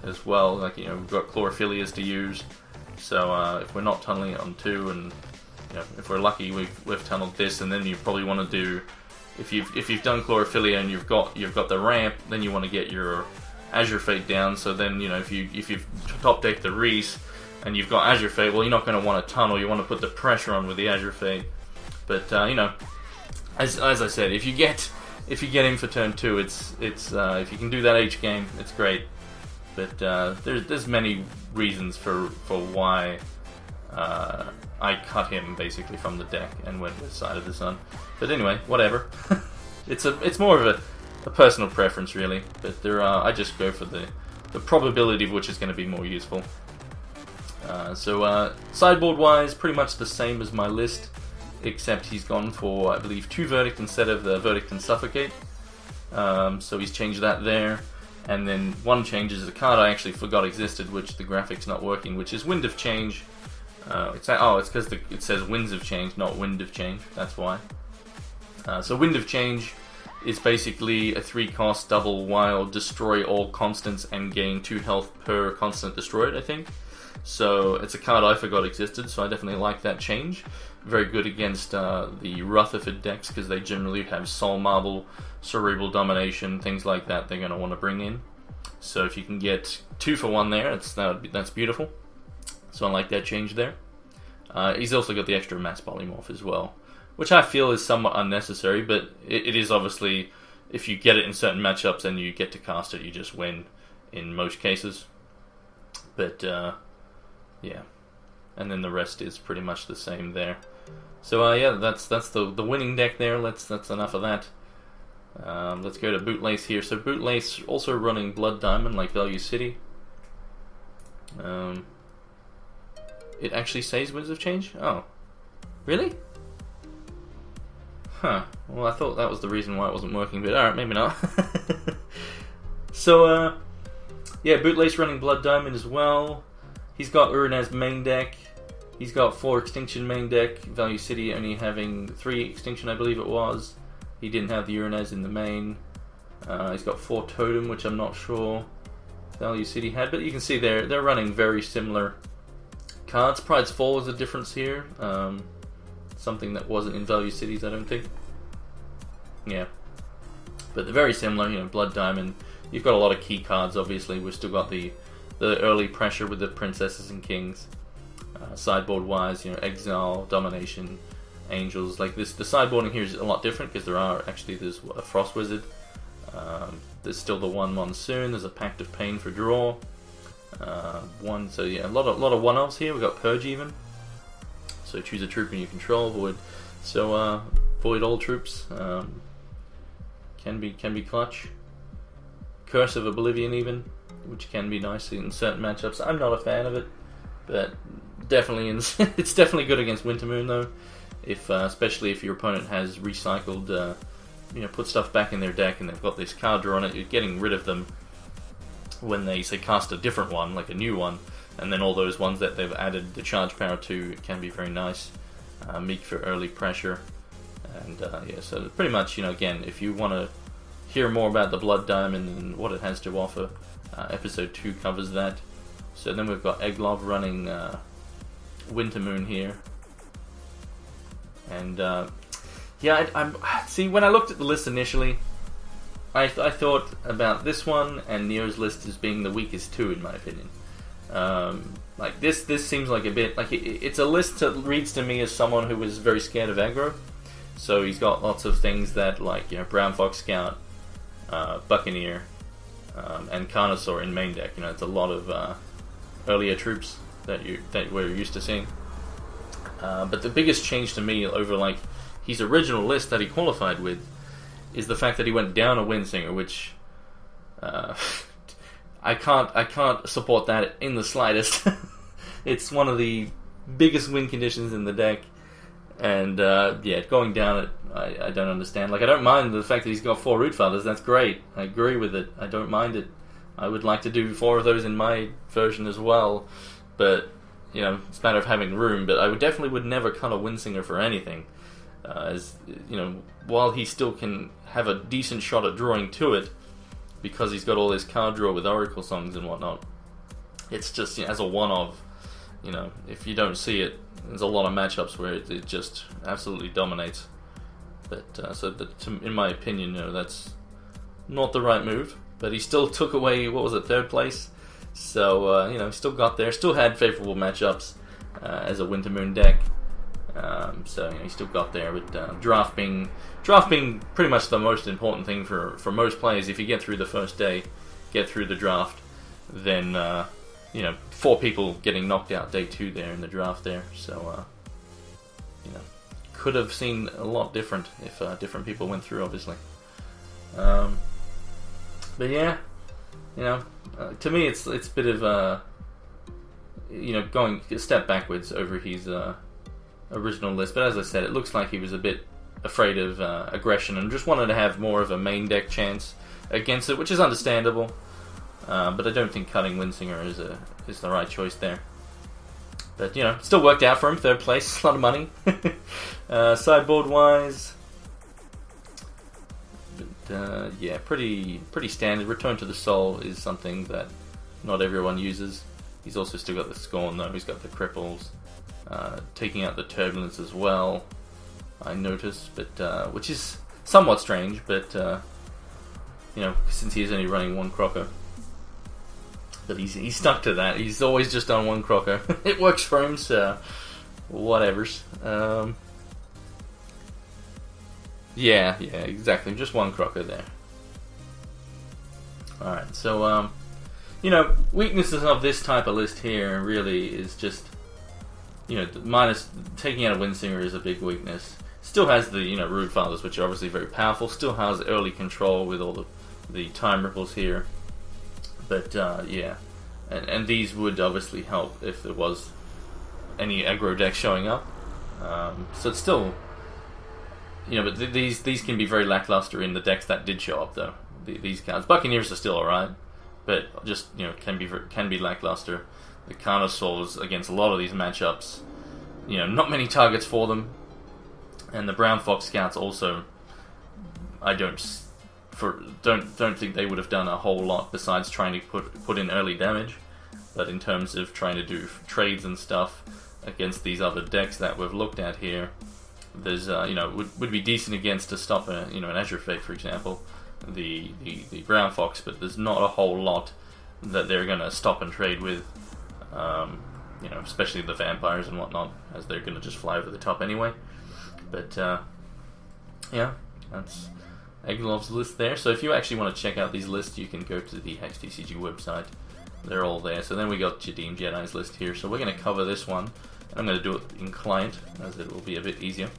as well. Like, you know, we've got Chlorophyllias to use, so if we're not tunneling it on 2, and, you know, if we're lucky, we've tunneled this, and then you probably want to do, if you've done Chlorophylia and you've got the ramp, then you want to get your Azure Fate down. So then, you know, if you've top decked the Reese and you've got Azure Fate, well, you're not going to want to tunnel. You want to put the pressure on with the Azure Fate. But you know, as I said, if you get him for turn 2, it's if you can do that H game, it's great. But there's many reasons for why I cut him basically from the deck and went with Side of the Sun. But anyway, whatever. it's more of a personal preference really. But I just go for the probability of which is going to be more useful. So sideboard wise, pretty much the same as my list, except he's gone for, I believe, 2 Verdict instead of the Verdict and Suffocate. So he's changed that there. And then one change is a card I actually forgot existed, which the graphic's not working, which is Wind of Change. It's because it says Winds of Change, not Wind of Change. That's why. So Wind of Change is basically a 3-cost double wild, destroy all constants and gain 2 health per constant destroyed, I think. So it's a card I forgot existed, so I definitely like that change. Very good against the Rutherford decks, because they generally have Soul Marble, Cerebral Domination, things like that they're going to want to bring in. So if you can get 2 for 1 there, that's beautiful. So I like that change there. He's also got the extra Mass Polymorph as well, which I feel is somewhat unnecessary, but it is obviously, if you get it in certain matchups and you get to cast it, you just win in most cases. But yeah, and then the rest is pretty much the same there. So yeah, that's the winning deck there. That's enough of that. Let's go to Bootlace here. So Bootlace also running Blood Diamond like Value City. It actually says Winds of Change? Oh. Really? Huh. Well, I thought that was the reason why it wasn't working, but alright, maybe not. So, yeah, Bootlace running Blood Diamond as well. He's got Uranus main deck. He's got 4 Extinction main deck. Value City only having 3 Extinction, I believe it was. He didn't have the Uranus in the main. He's got 4 Totem, which I'm not sure Value City had, but you can see they're running very similar cards. Pride's Fall is a difference here. Something that wasn't in Value Cities, I don't think. Yeah. But they're very similar, you know, Blood Diamond. You've got a lot of key cards, obviously. We've still got the early pressure with the Princesses and Kings. Sideboard-wise, you know, Exile, Domination, Angels. Like this, the sideboarding here is a lot different because there's a Frost Wizard. There's still the 1 Monsoon. There's a Pact of Pain for draw. So yeah, a lot of 1-offs here. We've got Purge even. So choose a troop in your control, void. So void all troops. Can be clutch. Curse of Oblivion even, which can be nice in certain matchups. I'm not a fan of it, but definitely it's definitely good against Wintermoon though. Especially if your opponent has recycled, put stuff back in their deck and they've got this card draw on it, you're getting rid of them when they say cast a different one, like a new one, and then all those ones that they've added the charge power to, it can be very nice. Meek for early pressure, and yeah, so pretty much, again, if you want to hear more about the Blood Diamond and what it has to offer, episode 2 covers that. So then we've got Eglov running Wintermoon here. And yeah, see, when I looked at the list initially, I thought about this one and Neo's list as being the weakest two, in my opinion. Like this seems like a bit like it's a list that reads to me as someone who was very scared of aggro. So he's got lots of things that, like, Brown Fox Scout, Buccaneer, and Carnosaur in main deck. It's a lot of earlier troops that we're used to seeing. But the biggest change to me over, like, his original list that he qualified with is the fact that he went down a Windsinger, which I can't support that in the slightest. It's one of the biggest win conditions in the deck, and yeah, going down it, I don't understand. Like, I don't mind the fact that he's got 4 Root Fathers. That's great. I agree with it. I don't mind it. I would like to do 4 of those in my version as well, but it's a matter of having room. But I would never cut a Windsinger for anything. As while he still can have a decent shot at drawing to it, because he's got all this card draw with Oracle Songs and whatnot. It's just, as a one-of, if you don't see it, there's a lot of matchups where it just absolutely dominates. But in my opinion, that's not the right move. But he still took away, what was it, 3rd place? So he still got there, still had favorable matchups as a Wintermoon deck. So he still got there, but draft being pretty much the most important thing for most players. If you get through the first day, get through the draft, then 4 people getting knocked out day 2 there in the draft there. So could have seen a lot different if different people went through, obviously. But yeah, to me it's a bit of going a step backwards over his original list. But as I said, it looks like he was a bit afraid of aggression and just wanted to have more of a main deck chance against it, which is understandable. But I don't think cutting Windsinger is the right choice there. But it still worked out for him. 3rd place, a lot of money. Sideboard wise, but yeah, pretty standard. Return to the Soul is something that not everyone uses. He's also still got the Scorn though. He's got the Cripples. Taking out the Turbulence as well, I noticed, but which is somewhat strange, but since he is only running 1 Crocker, but he's stuck to that. He's always just on 1 Crocker. It works for him, so whatevers. Yeah, exactly, just 1 Crocker there. All right, so weaknesses of this type of list here really is just. Minus taking out a Windsinger is a big weakness. Still has the, you know, Root Fathers, which are obviously very powerful. Still has early control with all the time ripples here. But yeah, and these would obviously help if there was any aggro deck showing up. So it's still, you know, but these can be very lackluster in the decks that did show up though. These cards, Buccaneers are still alright, but just, you know, can be lackluster. The Carnosaurs against a lot of these matchups, you know, not many targets for them. And the Brown Fox Scouts also, I don't think they would have done a whole lot besides trying to put in early damage. But in terms of trying to do trades and stuff against these other decks that we've looked at here, there's you know, would be decent against to stop you know, an Azure Fate, for example, the Brown Fox. But there's not a whole lot that they're going to stop and trade with. You know, especially the vampires and whatnot, as they're going to just fly over the top anyway. But yeah, that's Eglov's list there. So if you actually want to check out these lists, you can go to the HEX TCG website. They're all there. So then we got Jadeem Jedi's list here. So we're going to cover this one, and I'm going to do it in client, as it will be a bit easier.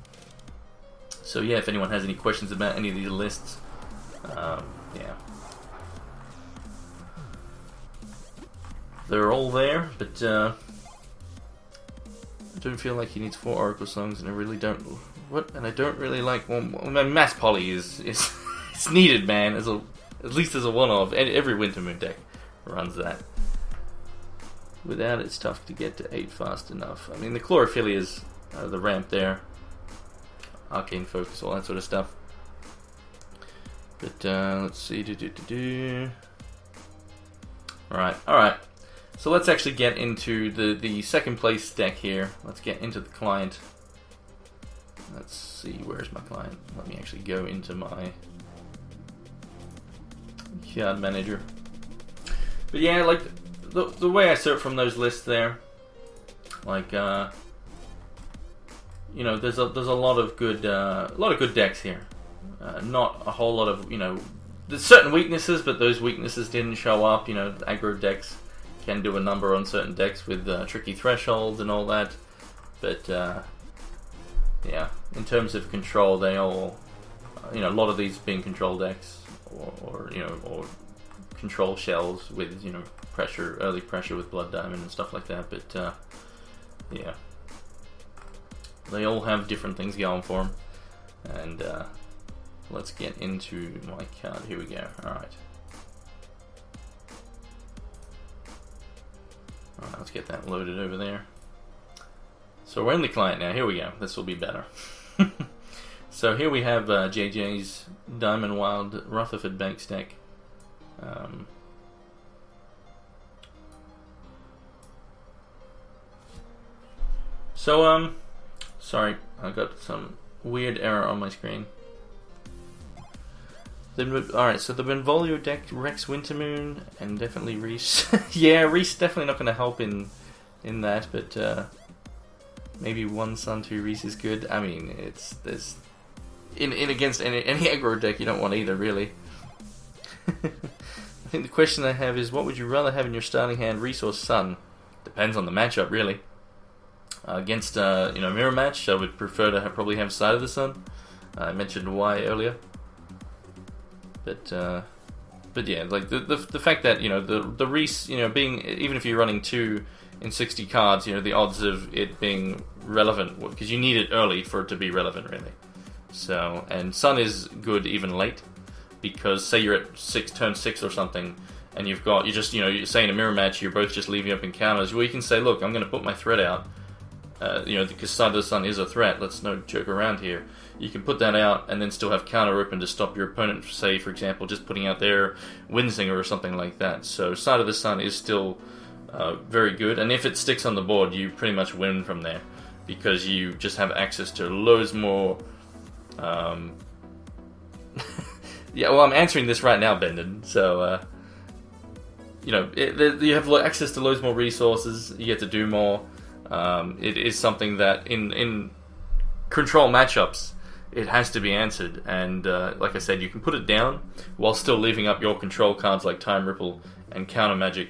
So yeah, if anyone has any questions about any of these lists, yeah, they're all there. But I don't feel like he needs 4 Oracle Songs, and I really don't. And I don't really like Mass Poly is it's needed, man. At least as a one-off. Every Winter Moon deck runs that. Without it, it's tough to get to 8 fast enough. I mean, the Chlorophyllia's the ramp there, Arcane Focus, all that sort of stuff. But let's see. Alright. So let's actually get into the second place deck here. Let's get into the client. Let's see, where's my client? Let me actually go into my card manager. But yeah, like the way I sort from those lists there, like you know, there's a lot of good decks here. Not a whole lot of, you know, there's certain weaknesses, but those weaknesses didn't show up. You know, aggro decks can do a number on certain decks with tricky thresholds and all that. But yeah, in terms of control, they all, you know, a lot of these being control decks, or you know, or control shells with, you know, early pressure with Blood Diamond and stuff like that. But yeah, they all have different things going for them. And let's get into my card. Here we go. Alright, let's get that loaded over there. So we're in the client now. Here we go. This will be better. So here we have JJ's Diamond Wild Rutherford Banks deck. Sorry, I got some weird error on my screen. Alright, so the Benvolio deck, Rex Wintermoon, and definitely Reese. Yeah, Reese definitely not going to help in that, but maybe 1 Sun 2 Reese is good. I mean, there's in against any aggro deck, you don't want either, really. I think the question I have is, what would you rather have in your starting hand, Reese or Sun? Depends on the matchup, really. Against you know, mirror match, I would prefer to probably have Side of the Sun. I mentioned why earlier. But yeah, like the fact that, you know, the Reese, you know, being, even if you're running 2 in 60 cards, you know, the odds of it being relevant, because you need it early for it to be relevant, really. So, and Sun is good even late, because say you're at turn 6 or something, and you're just, you know, you're saying a mirror match, you're both just leaving up encounters. Well, you can say, look, I'm going to put my threat out. You know, because Side of the Sun is a threat. Let's no joke around here. You can put that out and then still have counter open to stop your opponent, say, for example, just putting out their Windsinger or something like that. So Side of the Sun is still very good, and if it sticks on the board, you pretty much win from there, because you just have access to loads more. Yeah, well, I'm answering this right now, Bendon. So you know, you have access to loads more resources. You get to do more. It is something that in control matchups, it has to be answered, and like I said, you can put it down while still leaving up your control cards like Time Ripple and Counter Magic.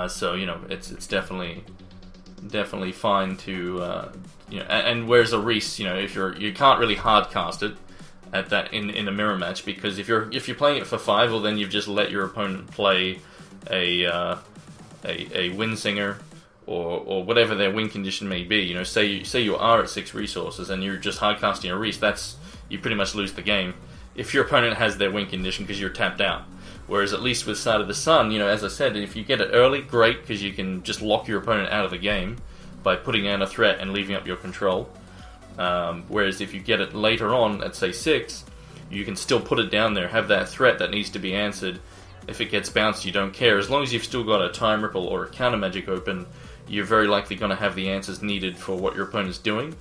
So, you know, it's definitely definitely fine to and whereas a Reese, if you can't really hard cast it at that in a mirror match, because if you're playing it for 5, well then you've just let your opponent play a Windsinger or whatever their win condition may be. Say you are at 6 resources and you're just hard casting a Reese, you pretty much lose the game if your opponent has their win condition because you're tapped out. Whereas at least with Side of the Sun, as I said, if you get it early, great, because you can just lock your opponent out of the game by putting in a threat and leaving up your control. Whereas if you get it later on at, say, 6, you can still put it down there, have that threat that needs to be answered. If it gets bounced, you don't care. As long as you've still got a Time Ripple or a Counter Magic open, you're very likely going to have the answers needed for what your opponent's doing.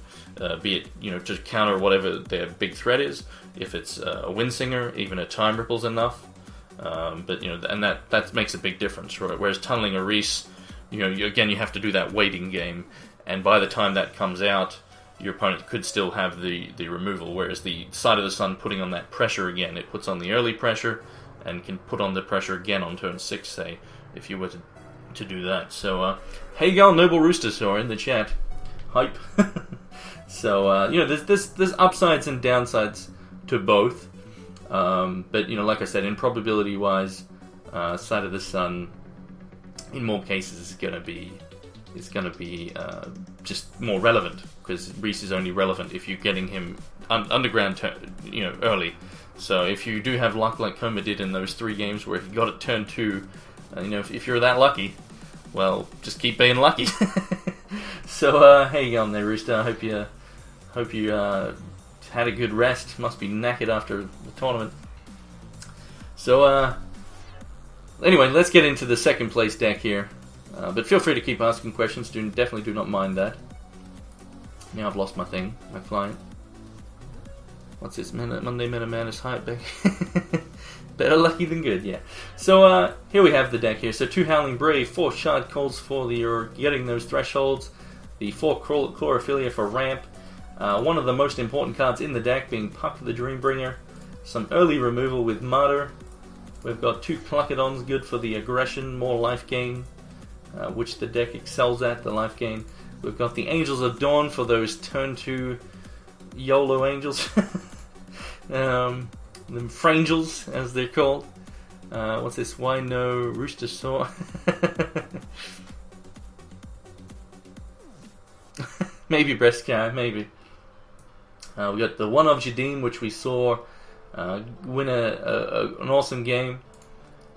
Be it, to counter whatever their big threat is. If it's a Windsinger, even a Time Ripple's enough. But and that makes a big difference, right? Whereas tunneling a Reese, you have to do that waiting game, and by the time that comes out, your opponent could still have the removal. Whereas the Side of the Sun putting on that pressure again, it puts on the early pressure, and can put on the pressure again on turn 6, say, if you were to do that. So, hey y'all, Noble Rooster Saw in the chat, hype. So there's upsides and downsides to both. But like I said, in probability wise, Side of the Sun in more cases is going to be just more relevant, because Reese is only relevant if you're getting him underground early. So if you do have luck like Coma did in those 3 games where he got it turn 2, if you're that lucky, well, just keep being lucky. So how you going there, Rooster? I hope you had a good rest. Must be knackered after the tournament. So, anyway, let's get into the second place deck here. But feel free to keep asking questions. Definitely do not mind that. Now I've lost my client. What's this? Monday Meta Madness hype deck? Better lucky than good, yeah. So, here we have the deck here. So, 2 Howling Brave, 4 Shard Calls for you're getting those thresholds. The 4 Chlorophilia for ramp. One of the most important cards in the deck being Puck the Dreambringer. Some early removal with Martyr. We've got 2 Pluckadons, good for the aggression, more life gain, which the deck excels at, the life gain. We've got the Angels of Dawn for those turn 2 YOLO Angels. Them Frangels, as they're called. What's this? Why no Rooster Saw? Maybe Breast Cow, maybe. We got the one of Jadim, which we saw win an awesome game.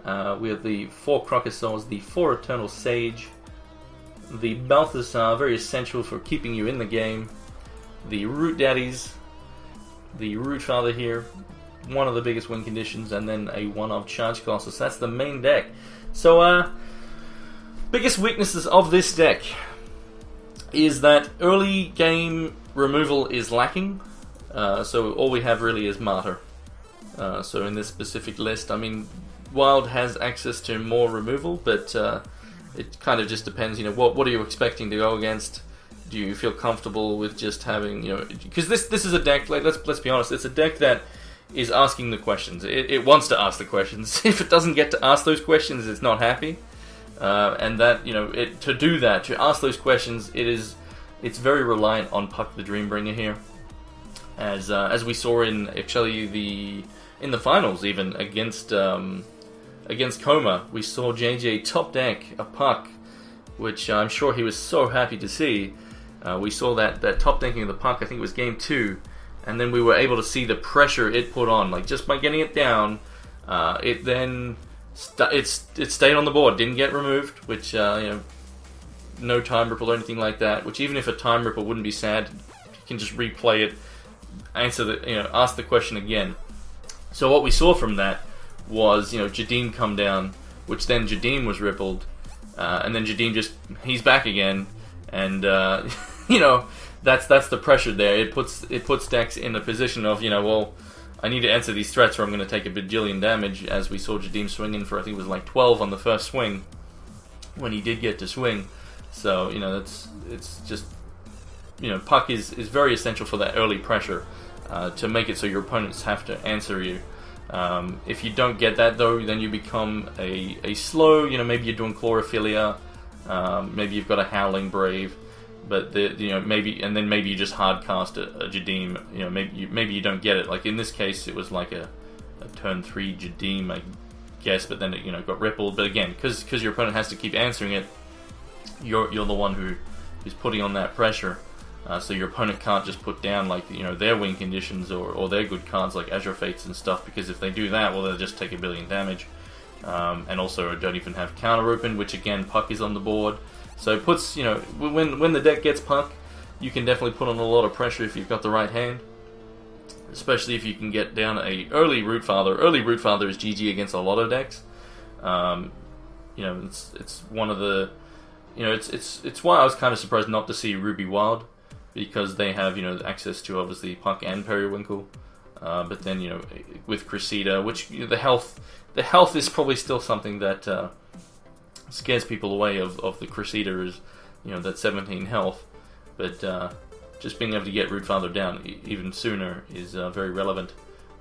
We have the 4 Crocosaurs, the 4 Eternal Sage, the Balthasar, very essential for keeping you in the game, the Root Daddies, the Root Father here, one of the biggest win conditions, and then a 1 of Charge Colossus. That's the main deck. So, biggest weaknesses of this deck is that early game removal is lacking. So all we have really is Martyr. So in this specific list, I mean, Wild has access to more removal, but it kind of just depends. What are you expecting to go against? Do you feel comfortable with just having, because this is a deck. Like let's be honest, it's a deck that is asking the questions. It wants to ask the questions. If it doesn't get to ask those questions, it's not happy. And that to do that, to ask those questions, it's very reliant on Puck the Dreambringer here, as we saw in actually in the finals, even against Coma, we saw JJ top deck a Puck, which I'm sure he was so happy to see. We saw that top decking of the Puck. I think it was game 2, and then we were able to see the pressure it put on, like just by getting it down. It then it stayed on the board, didn't get removed, which no Time Ripple or anything like that. Which even if a Time Ripple wouldn't be sad, you can just replay it, ask the question again. So what we saw from that was Jadim come down, which then Jadim was rippled, and then Jadim he's back again, and that's the pressure there. It puts decks in a position of well, I need to answer these threats or I'm going to take a bajillion damage, as we saw Jadim swinging for, I think it was like 12 on the first swing, when he did get to swing. So, it's just, Puck is very essential for that early pressure, to make it so your opponents have to answer you. If you don't get that, though, then you become a slow, maybe you're doing Chlorophilia, Maybe you've got a Howling Brave, but maybe you just hard cast a Jadeem. Maybe you don't get it. Like in this case, it was like a turn 3 Jadeem, I guess, but then it got rippled. But again, because your opponent has to keep answering it, you're the one who is putting on that pressure. So your opponent can't just put down like their win conditions or their good cards like Azure Fates and stuff, because if they do that, well, they'll just take 1 billion damage. And also don't even have counter open, which again, Puck is on the board. So it puts, when the deck gets Puck, you can definitely put on a lot of pressure if you've got the right hand. Especially if you can get down a early Root Father. Early Root Father is GG against a lot of decks. It's one of the, it's why I was kind of surprised not to see Ruby Wild, because they have, access to obviously Puck and Periwinkle. But then, with Cressida, which the health is probably still something that scares people away of the Cressida, is that 17 health, but just being able to get Root Father down even sooner is very relevant.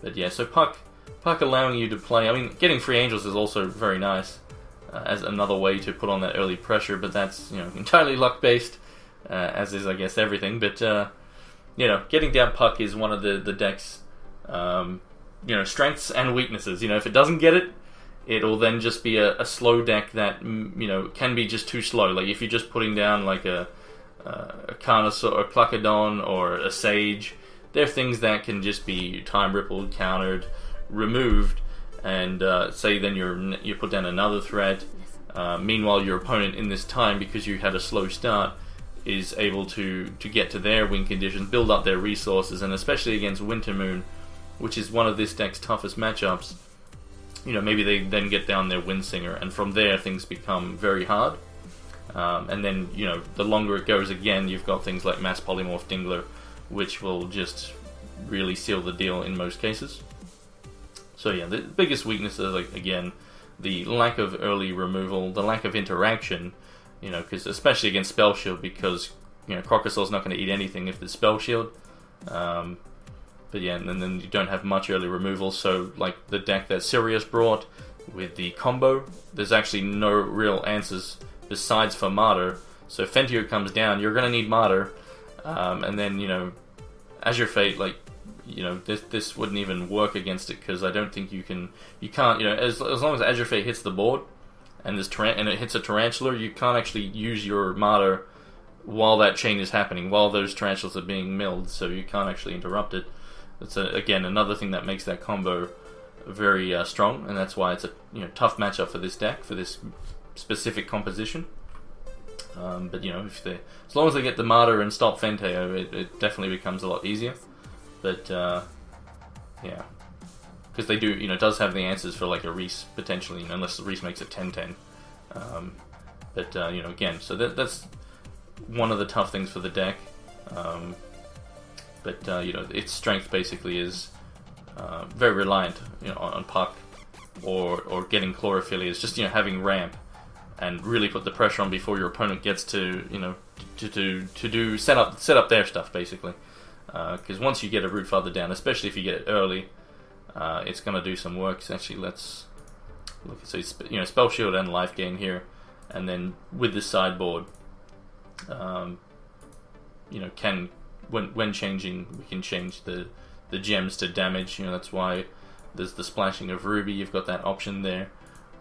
But yeah, so Puck allowing you to play. I mean, getting Free Angels is also very nice as another way to put on that early pressure, but that's entirely luck based, as is I guess everything. But getting down Puck is one of the deck's strengths and weaknesses. If it doesn't get it, it'll then just be a slow deck that can be just too slow. Like if you're just putting down like a Carnosaur or Cluckadon or a Sage, they're things that can just be time rippled, countered, removed, and say then you put down another threat. Meanwhile, your opponent in this time, because you had a slow start, is able to get to their win conditions, build up their resources, and especially against Wintermoon, which is one of this deck's toughest matchups. Maybe they then get down their Windsinger, and from there things become very hard. And then, the longer it goes, again, you've got things like Mass Polymorph Dingler, which will just really seal the deal in most cases. So yeah, the biggest weakness is, like, again, the lack of early removal, the lack of interaction, because especially against Spell Shield, because, Crocosaur's not going to eat anything if there's Spell Shield. But yeah, and then you don't have much early removal, so like the deck that Sirius brought with the combo, there's actually no real answers besides for Martyr. So if Fentio comes down, you're going to need Martyr, and then, Azure Fate, like, this wouldn't even work against it, because I don't think you can't, as long as Azure Fate hits the board, and it hits a Tarantula, you can't actually use your Martyr while that chain is happening, while those Tarantulas are being milled, so you can't actually interrupt it. It's again another thing that makes that combo very strong, and that's why it's a tough matchup for this deck, for this specific composition. But as long as they get the Martyr and stop Fenteo, it definitely becomes a lot easier. But yeah, because they do, it does have the answers for like a Reese potentially, unless the Reese makes it 10-10. But again, so that's one of the tough things for the deck. But its strength basically is very reliant, on Puck or getting Chlorophyll. It's just having ramp and really put the pressure on before your opponent gets to to set up their stuff basically. Because once you get a Root Father down, especially if you get it early, it's going to do some work. So actually, let's look. So Spell Shield and Life Gain here, and then with the sideboard, when changing, we can change the gems to damage. That's why there's the splashing of Ruby. You've got that option there.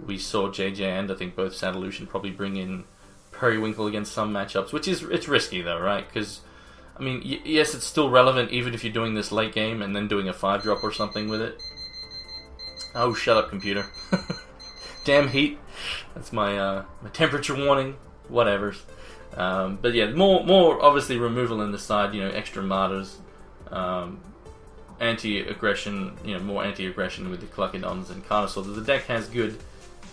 We saw JJ and I think both Sadalution probably bring in Periwinkle against some matchups, which it's risky though, right? Because I mean, yes, it's still relevant even if you're doing this late game and then doing a 5-drop or something with it. Oh, shut up, computer! Damn heat. That's my temperature warning. Whatever. But yeah, more obviously removal in the side, extra Martyrs, anti-aggression, more anti-aggression with the Cluckadons and Carnosaurs. The deck has good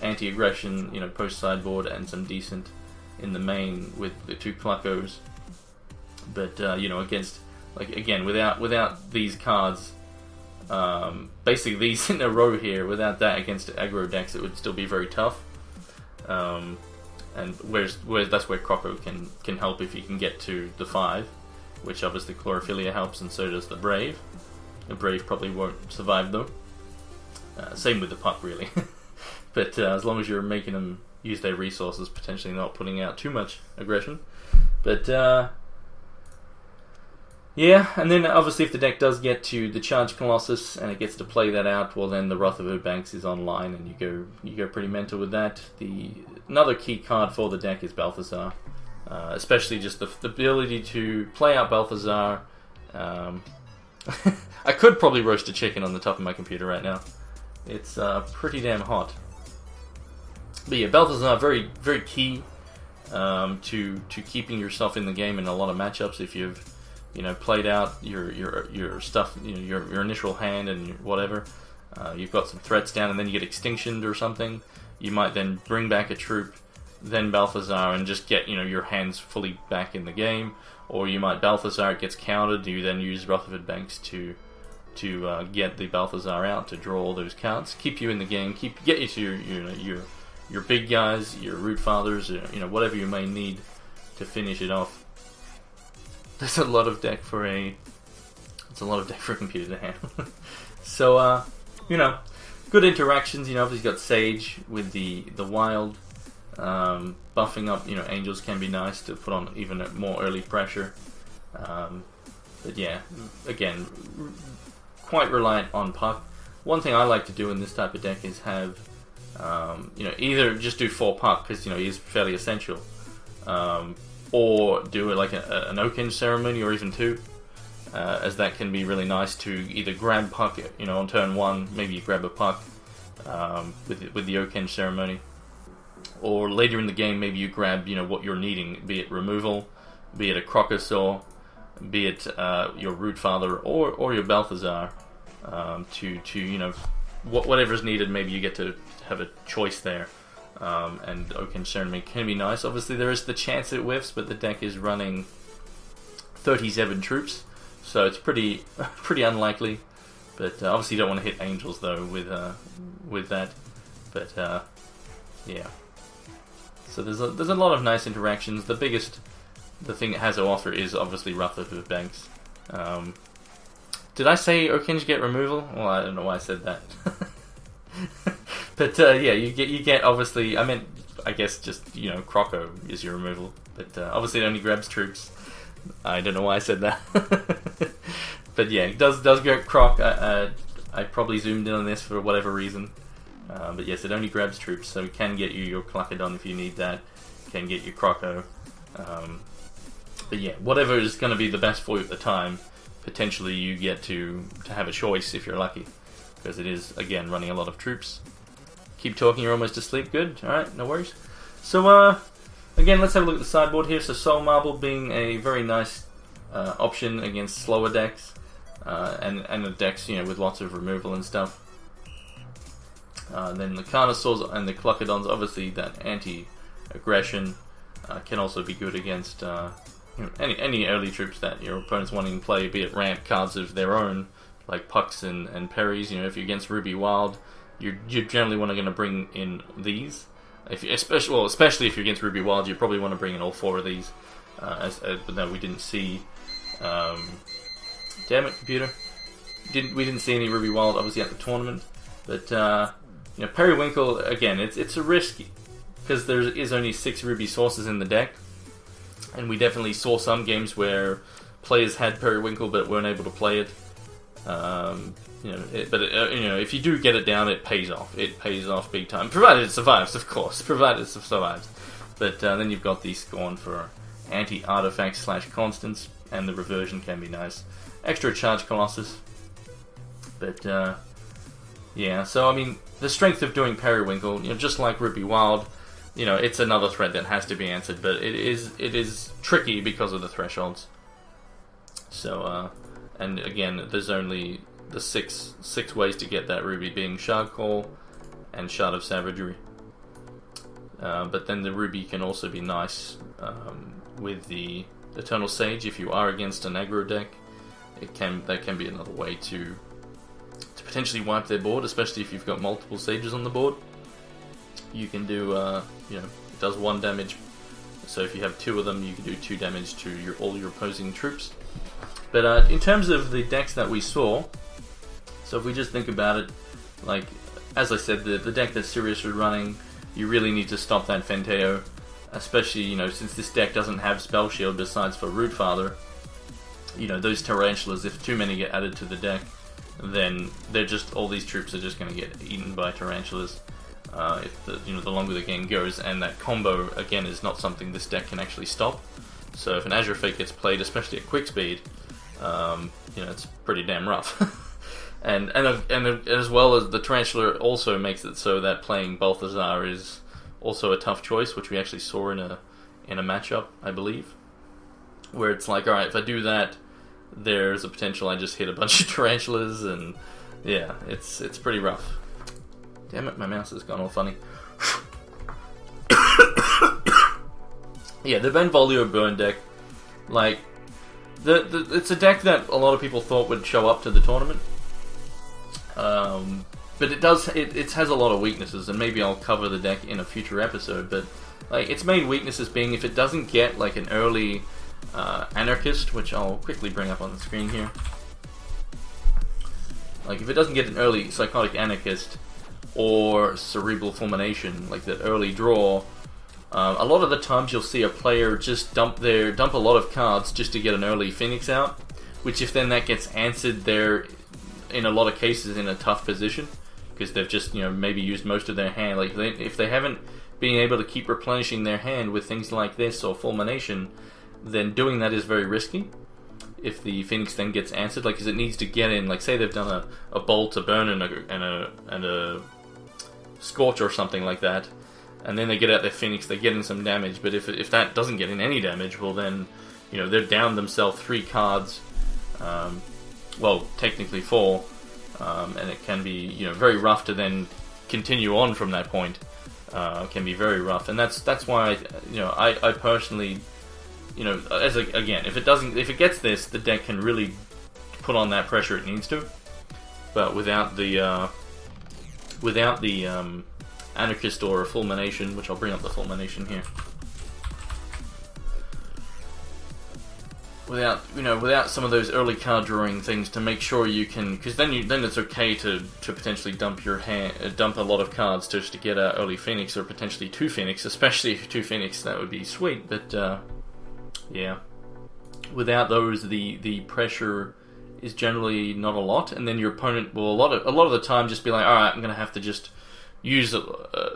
anti-aggression, post-sideboard, and some decent in the main with the 2 Cluckos. But, against, like, again, without these cards, basically these in a row here, without that against aggro decks, it would still be very tough. And whereas that's where Croco can help if you can get to the 5, which obviously Chlorophylla helps, and so does the Brave. The Brave probably won't survive though. Same with the Puck, really. But as long as you're making them, use their resources, potentially not putting out too much aggression. But yeah, and then obviously if the deck does get to the Charge Colossus and it gets to play that out, well then the Rutherford Banks is online and you go pretty mental with that. Another key card for the deck is Balthazar, especially just the ability to play out Balthazar. I could probably roast a chicken on the top of my computer right now. It's pretty damn hot. But yeah, Balthazar very very key to keeping yourself in the game in a lot of matchups. If you've played out your stuff, your initial hand and whatever, you've got some threats down, and then you get extinctioned or something. You might then bring back a troop, then Balthazar, and just get your hands fully back in the game. Or you might Balthazar, it gets countered. You then use Rutherford Banks to get the Balthazar out to draw all those cards, keep you in the game, get you to your big guys, your root fathers, whatever you may need to finish it off. There's a lot of deck for a computer to handle. So good interactions. Obviously you've got Sage with the wild. Buffing up, angels can be nice to put on even more early pressure. But yeah, again, quite reliant on puck. One thing I like to do in this type of deck is have, either just do 4 puck because he is fairly essential, or do it like an Oaken ceremony or even 2, as that can be really nice to either grab puck, on turn 1. Maybe you grab a puck with the Oaken ceremony. Or later in the game, maybe you grab, what you're needing, be it removal, be it a Crocosaur, be it your Root Father or your Balthazar, to whatever's needed. Maybe you get to have a choice there, and Oaken Ceremony can be nice. Obviously, there is the chance it whiffs, but the deck is running 37 troops, so it's pretty unlikely. But obviously, you don't want to hit Angels though with that. But yeah. So there's a lot of nice interactions. The thing it has to offer is obviously Rutherford Banks. Did I say Oakinge get removal? Well, I don't know why I said that. But yeah, you get obviously. I guess just Croco is your removal, but obviously it only grabs troops. I don't know why I said that. But yeah, it does get Croc. I probably zoomed in on this for whatever reason. But yes, it only grabs troops, so it can get you your Cluckadon if you need that. It can get you Croco. But yeah, whatever is going to be the best for you at the time, potentially you get to have a choice if you're lucky. Because it is, again, running a lot of troops. Keep talking, you're almost asleep. Good, alright, no worries. So, again, let's have a look at the sideboard here. So Soul Marble being a very nice option against slower decks. And the decks, with lots of removal and stuff. Then the Carnosaurs and the Cluckadons, obviously that anti-aggression can also be good against any early troops that your opponent's wanting to play, be it ramp cards of their own, like Pucks and Perrys. If you're against Ruby Wild, you're generally going to bring in these. Especially if you're against Ruby Wild, you probably want to bring in all 4 of these. But no, we didn't see. Damn it, computer! We didn't see any Ruby Wild obviously at the tournament, but. Periwinkle, again, it's a risk because there is only 6 Ruby sources in the deck, and we definitely saw some games where players had Periwinkle but weren't able to play it. If you do get it down, it pays off. It pays off big time, provided it survives, of course. Provided it survives. But then you've got the Scorn for anti-artifacts / constants, and the reversion can be nice. Extra Charge Colossus, but. Yeah, so the strength of doing Periwinkle, just like Ruby Wild, it's another threat that has to be answered, but it is tricky because of the thresholds. So, and again, there's only the six ways to get that Ruby, being Shard Call and Shard of Savagery. But then the Ruby can also be nice with the Eternal Sage if you are against an aggro deck. That can be another way to potentially wipe their board, especially if you've got multiple Sages on the board. You can do, it does 1 damage, so if you have 2 of them, you can do 2 damage to all your opposing troops. But in terms of the decks that we saw, so if we just think about it, like, as I said, the deck that Sirius was running, you really need to stop that Fenteo, especially, you know, since this deck doesn't have Spell Shield besides for Rootfather. You know, those Tarantulas, if too many get added to the deck, then they're just, all these troops are just going to get eaten by Tarantulas. If the, you know, the longer the game goes, and that combo again is not something this deck can actually stop. So if an Azure Fate gets played, especially at quick speed, you know, it's pretty damn rough. and as well as the Tarantula also makes it so that playing Balthazar is also a tough choice, which we actually saw in a matchup, I believe, where it's like, all right, if I do that, there's a potential I just hit a bunch of Tarantulas, and yeah, it's pretty rough. Damn it, my mouse has gone all funny. Yeah, the Benvolio Burn deck, like, it's a deck that a lot of people thought would show up to the tournament. But it has a lot of weaknesses, and maybe I'll cover the deck in a future episode, but like, its main weaknesses being if it doesn't get like an early Anarchist, which I'll quickly bring up on the screen here. Like, if it doesn't get an early Psychotic Anarchist or Cerebral Fulmination, like that early draw, a lot of the times you'll see a player just dump a lot of cards just to get an early Phoenix out, which if then that gets answered, they're in a lot of cases in a tough position, because they've just, you know, maybe used most of their hand. Like, if they haven't been able to keep replenishing their hand with things like this or Fulmination, then doing that is very risky. If the Phoenix then gets answered, like, because it needs to get in, like, say they've done a Bolt, a Burn, and a Scorch or something like that, and then they get out their Phoenix, they get in some damage, but if that doesn't get in any damage, well then, you know, they're down themselves 3 cards, well, technically 4, and it can be, you know, very rough to then continue on from that point. Can be very rough, and that's why I personally, you know, again, if it gets this, the deck can really put on that pressure it needs to, but without the Anarchist or a Fulmination, which I'll bring up the Fulmination here. Without some of those early card drawing things to make sure you can, because then it's okay to potentially dump a lot of cards just to get an early Phoenix, or potentially 2 Phoenix, especially if 2 Phoenix, that would be sweet. But yeah, without those, the pressure is generally not a lot, and then your opponent will a lot of the time just be like, all right, I'm going to have to just use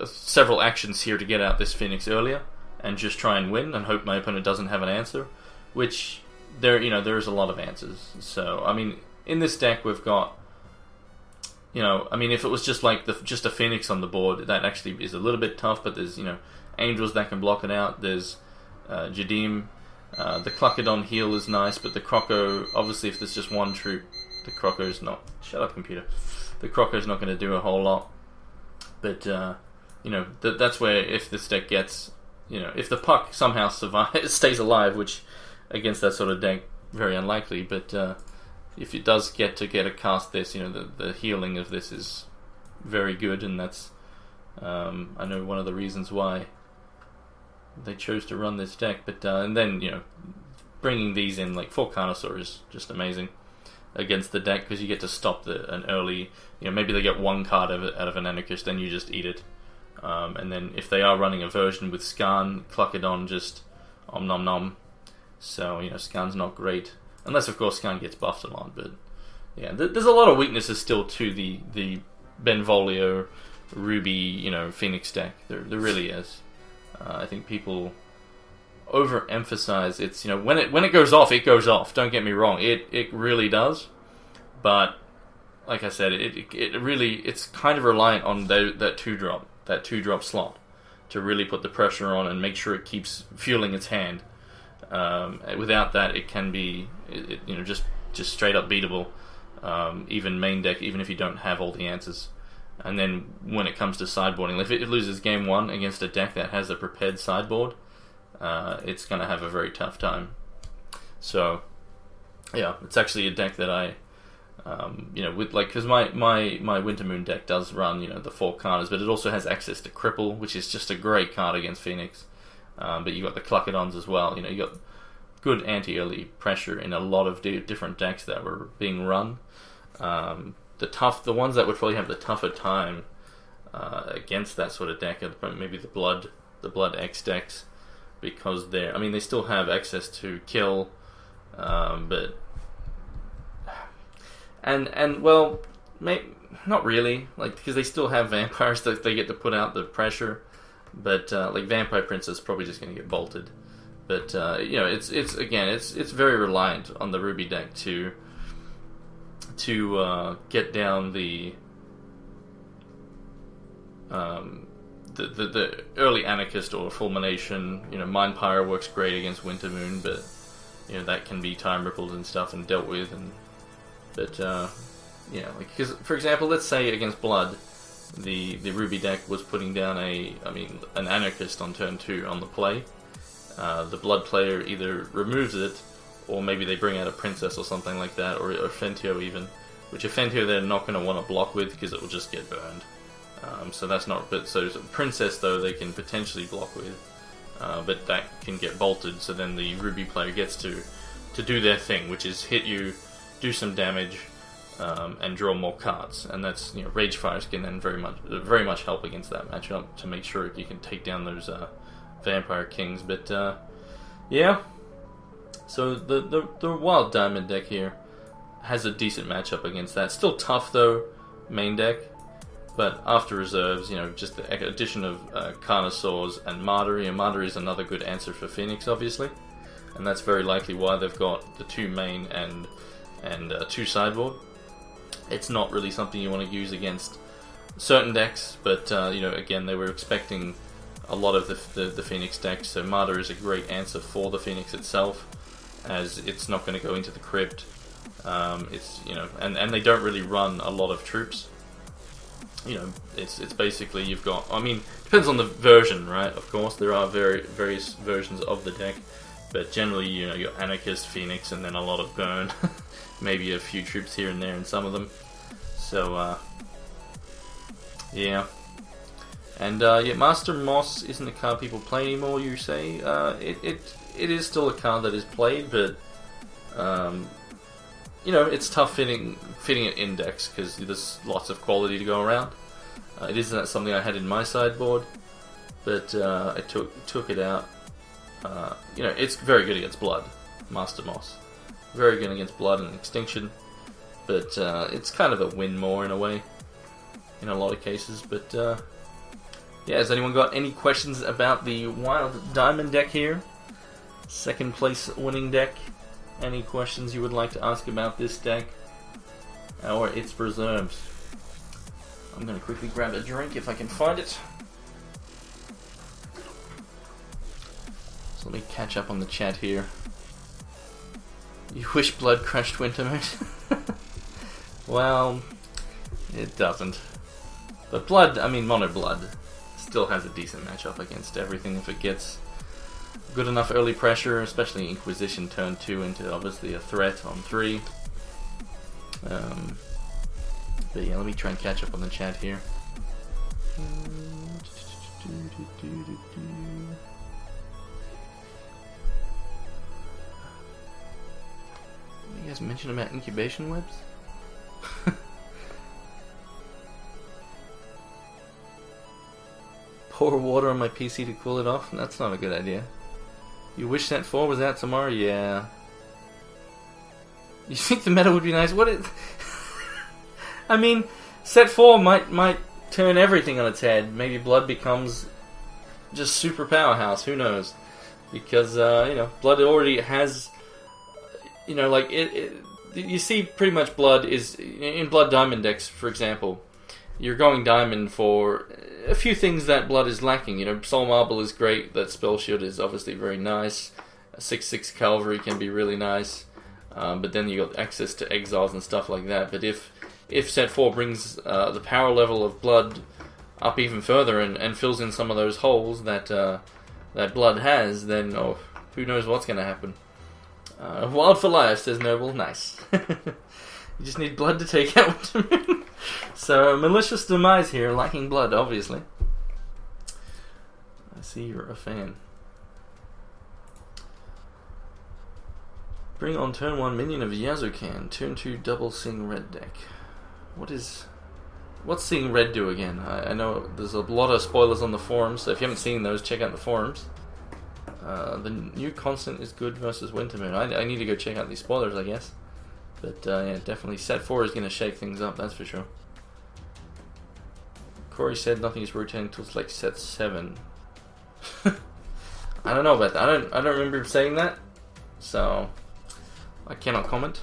several actions here to get out this Phoenix earlier, and just try and win, and hope my opponent doesn't have an answer, which there's a lot of answers. So I mean, in this deck we've got, I mean, if it was just like just a Phoenix on the board, that actually is a little bit tough. But there's Angels that can block it out. There's Jadim, the Cluckadon heal is nice, but the Croco, obviously, if there's just one troop, the Croco's not. Shut up, computer. The Croco's not going to do a whole lot. But that's where, if this deck gets, if the Puck somehow stays alive, which against that sort of deck, very unlikely, but if it does get a cast this, the healing of this is very good, and that's I know one of the reasons why they chose to run this deck. But and then bringing these in, like 4 Carnosaur, is just amazing against the deck, because you get to stop an early, maybe they get 1 card out of an Anarchist, then you just eat it, and then if they are running a version with Skarn, Cluckadon just om nom nom. So, Skarn's not great. Unless, of course, Skarn gets buffed a lot. But, yeah, there's a lot of weaknesses still to the Benvolio, Ruby, Phoenix deck. There really is. I think people overemphasize its, when it goes off, it goes off. Don't get me wrong. It really does. But, like I said, it's kind of reliant on that 2-drop slot to really put the pressure on and make sure it keeps fueling its hand. Without that, it can be, just straight up beatable. Even main deck, even if you don't have all the answers. And then when it comes to sideboarding, if it loses game 1 against a deck that has a prepared sideboard, it's going to have a very tough time. So, yeah, it's actually a deck that I, because my Wintermoon deck does run, the 4 cards, but it also has access to Cripple, which is just a great card against Phoenix. But you got the Cluckadons as well. You got good anti-early pressure in a lot of different decks that were being run. The ones that would probably have the tougher time against that sort of deck. Maybe the Blood X decks, because they're, I mean, they still have access to kill, but and well, not really, like, because they still have vampires that they get to put out the pressure, but like Vampire Princess is probably just going to get bolted. But you know, it's very reliant on the Ruby deck to get down the early Anarchist or Fulmination. You know, Mind Pyre works great against Winter Moon, but you know, that can be time rippled and stuff and dealt with. But you know, like, because for example, let's say against Blood, the Ruby deck was putting down an Anarchist on turn 2 on the play. The Blood player either removes it, or maybe they bring out a Princess or something like that, or Fentio even, which a Fentio they're not going to want to block with because it will just get burned. So that's not. But so Princess though they can potentially block with, but that can get bolted. So then the Ruby player gets to do their thing, which is hit you, do some damage, and draw more cards. And that's, you know, Rage Fires can then very much help against that matchup to make sure you can take down those Vampire Kings. But yeah, so the Wild Diamond deck here has a decent matchup against that. Still tough though, main deck. But after reserves, you know, just the addition of Carnosaurs and Martyr. And Martyr is another good answer for Phoenix, obviously, and that's very likely why they've got the 2 main and 2 sideboard. It's not really something you want to use against certain decks, but you know, again, they were expecting a lot of the Phoenix deck, so Martyr is a great answer for the Phoenix itself, as it's not going to go into the crypt. It's, you know, and they don't really run a lot of troops. You know, it's basically, you've got, I mean, depends on the version, right? Of course, there are various versions of the deck, but generally, you know, your Anarchist, Phoenix, and then a lot of burn. Maybe a few troops here and there in some of them. So, yeah. And yeah, Master Moss isn't a card people play anymore, you say. It is still a card that is played, but you know, it's tough fitting it in decks because there's lots of quality to go around. It isn't something I had in my sideboard, but I took it out. You know, it's very good against Blood, Master Moss. Very good against Blood and Extinction, but it's kind of a win more in a way, in a lot of cases. But yeah, has anyone got any questions about the Wild Diamond deck here? Second place winning deck. Any questions you would like to ask about this deck or its reserves? I'm going to quickly grab a drink if I can find it. So let me catch up on the chat here. You wish Blood crushed Wintermoon? Well, it doesn't. But Blood, I mean Mono Blood, still has a decent matchup against everything if it gets good enough early pressure, especially Inquisition turn 2 into obviously a threat on 3. But yeah, let me try and catch up on the chat here. You guys mentioned about incubation webs? Pour water on my PC to cool it off? That's not a good idea. You wish Set 4 was out tomorrow? Yeah. You think the meta would be nice? What is... I mean, Set 4 might turn everything on its head. Maybe Blood becomes just super powerhouse. Who knows? Because, you know, Blood already has... You know, like, you see pretty much Blood is... In Blood Diamond decks, for example, you're going Diamond for a few things that Blood is lacking. You know, Soul Marble is great. That Spell Shield is obviously very nice. A 6/6 Cavalry can be really nice. But then you got access to Exiles and stuff like that. But if Set 4 brings the power level of Blood up even further and fills in some of those holes that that Blood has, then who knows what's going to happen. Wild for Life, says Noble. Nice. You just need Blood to take out Wintermoon. So, Malicious Demise here, lacking Blood, obviously. I see you're a fan. Bring on turn 1 minion of Yazukan, turn 2 double Sing red deck. What is What's Seeing Red do again? I know there's a lot of spoilers on the forums, so if you haven't seen those, check out the forums. The new constant is good versus Wintermoon. I need to go check out these spoilers, I guess. But yeah, definitely set 4 is going to shake things up, that's for sure. Corey said nothing is rotating until it's like set 7. I don't know about that. I don't remember him saying that, so I cannot comment.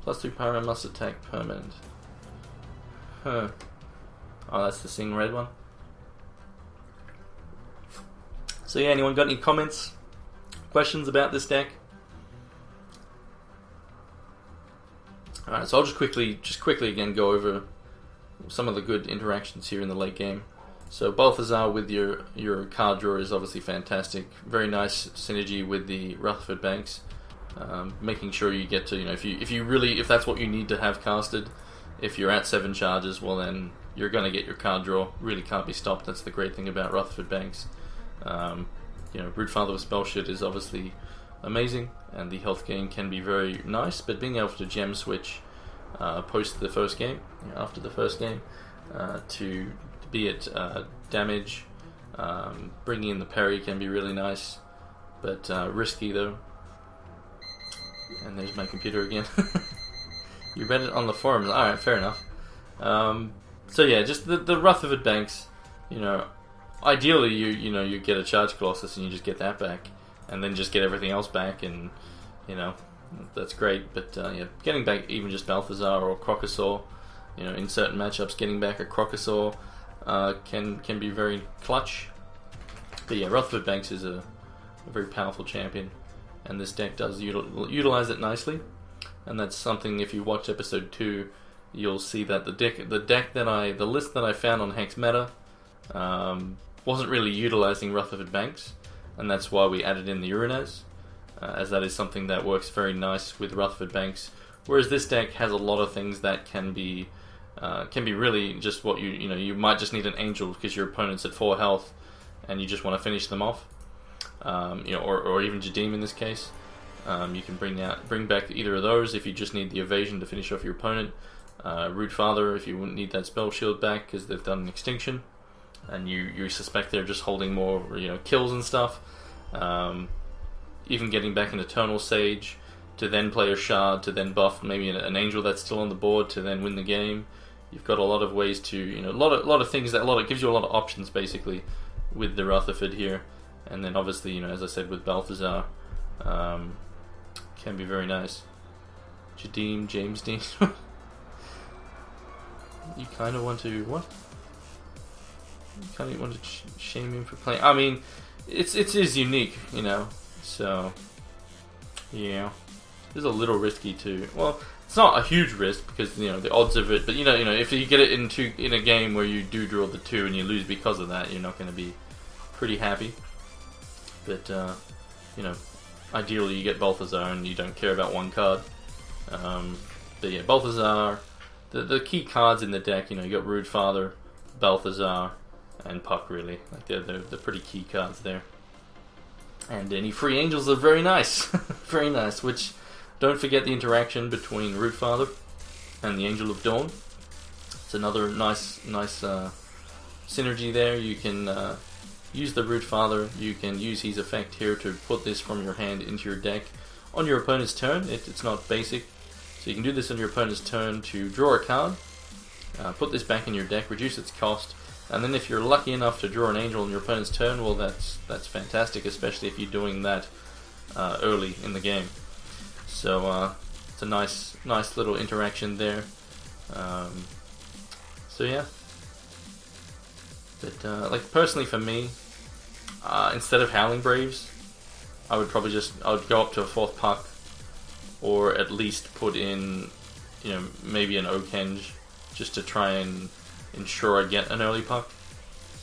+3 power must attack permanent. Huh. Oh, that's the Seeing Red one. So yeah, anyone got any comments, questions about this deck? Alright, so I'll just quickly again go over some of the good interactions here in the late game. So Balthazar with your card drawer is obviously fantastic. Very nice synergy with the Rutherford Banks. Making sure you get to, if that's what you need to have casted, if you're at 7 charges, well then you're going to get your card draw. Really can't be stopped. That's the great thing about Rutherford Banks. Broodfather with Spellshit is obviously amazing, and the health gain can be very nice, but being able to gem switch post the first game, after the first game, to be it damage, bringing in the parry can be really nice, but risky though. And there's my computer again. You read it on the forums. Alright, fair enough. So yeah, just the Rutherford Banks, ideally you get a Charge Colossus and you just get that back, and then just get everything else back, and that's great. But yeah, getting back even just Balthazar or Crocosaur, in certain matchups, getting back a Crocosaur can be very clutch. But yeah, Rutherford Banks is a very powerful champion, and this deck does utilize it nicely. And that's something, if you watch episode 2, you'll see that the list that I found on HEX Meta wasn't really utilizing Rutherford Banks, and that's why we added in the Uranus, as that is something that works very nice with Rutherford Banks. Whereas this deck has a lot of things that can be really just what you might just need an Angel because your opponent's at 4 health, and you just want to finish them off, or even Jadim in this case. You can bring back either of those if you just need the evasion to finish off your opponent. Rootfather if you wouldn't need that spell shield back because they've done an extinction, and you suspect they're just holding more kills and stuff. Even getting back an Eternal Sage to then play a Shard to then buff maybe an Angel that's still on the board to then win the game. You've got a lot of ways to a lot of things it gives you a lot of options basically with the Rutherford here, and then obviously as I said with Balthazar. Can be very nice. James Dean. You kind of want to what? You kind of want to shame him for playing. I mean, it is unique, So yeah, it's a little risky too. Well, it's not a huge risk because the odds of it. But if you get it in a game where you do draw the 2 and you lose because of that, you're not going to be pretty happy. But ideally you get Balthazar and you don't care about one card. But yeah, Balthazar, the key cards in the deck, you got Rootfather, Balthazar, and Puck really. Like they're pretty key cards there. And any free angels are very nice. Very nice, which don't forget the interaction between Rootfather and the Angel of Dawn. It's another nice synergy there. You can use the Rootfather, you can use his effect here to put this from your hand into your deck on your opponent's turn. It's not basic, so you can do this on your opponent's turn to draw a card, put this back in your deck, reduce its cost, and then if you're lucky enough to draw an Angel on your opponent's turn, well that's fantastic, especially if you're doing that early in the game. So it's a nice little interaction there. So yeah. But personally for me, instead of Howling Braves, I would probably I would go up to a 4th Puck, or at least put in, maybe an Okenge, just to try and ensure I get an early Puck.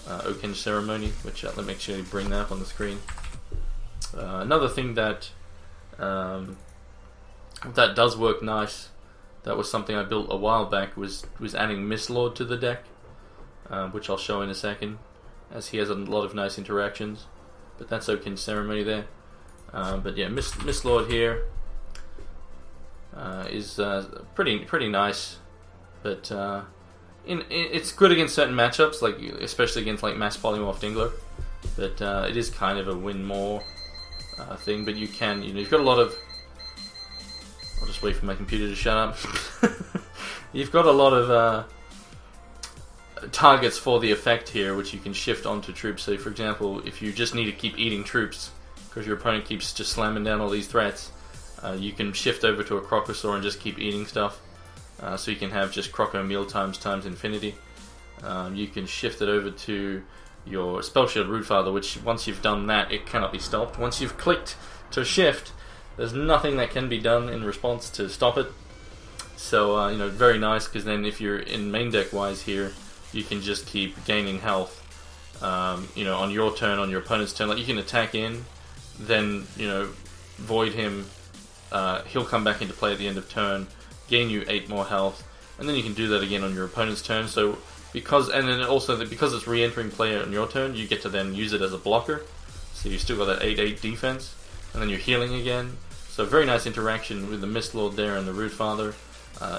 Okenge Ceremony, which let me actually bring that up on the screen. Another thing that does work nice, that was something I built a while back, was adding Mistlord to the deck. Which I'll show in a second, as he has a lot of nice interactions. But that's Oaken Ceremony there. But yeah, Mistlord here is pretty nice. But it's good against certain matchups, like especially against like Mass Polymorph Dingler. But it is kind of a win more thing. But you can, you've got a lot of. I'll just wait for my computer to shut up. You've got a lot of targets for the effect here, which you can shift onto troops. So, for example, if you just need to keep eating troops because your opponent keeps just slamming down all these threats, you can shift over to a Crocosaur and just keep eating stuff. So you can have just Croco meal times infinity. You can shift it over to your Spell Shield Rootfather, which once you've done that, it cannot be stopped. Once you've clicked to shift, there's nothing that can be done in response to stop it. So, very nice, because then if you're in main deck wise here, you can just keep gaining health, on your turn, on your opponent's turn. Like, you can attack in, then, void him, he'll come back into play at the end of turn, gain you 8 more health, and then you can do that again on your opponent's turn. So, because it's re-entering play on your turn, you get to then use it as a blocker. So you still got that 8/8 defense, and then you're healing again. So very nice interaction with the Mist Lord there and the Rootfather.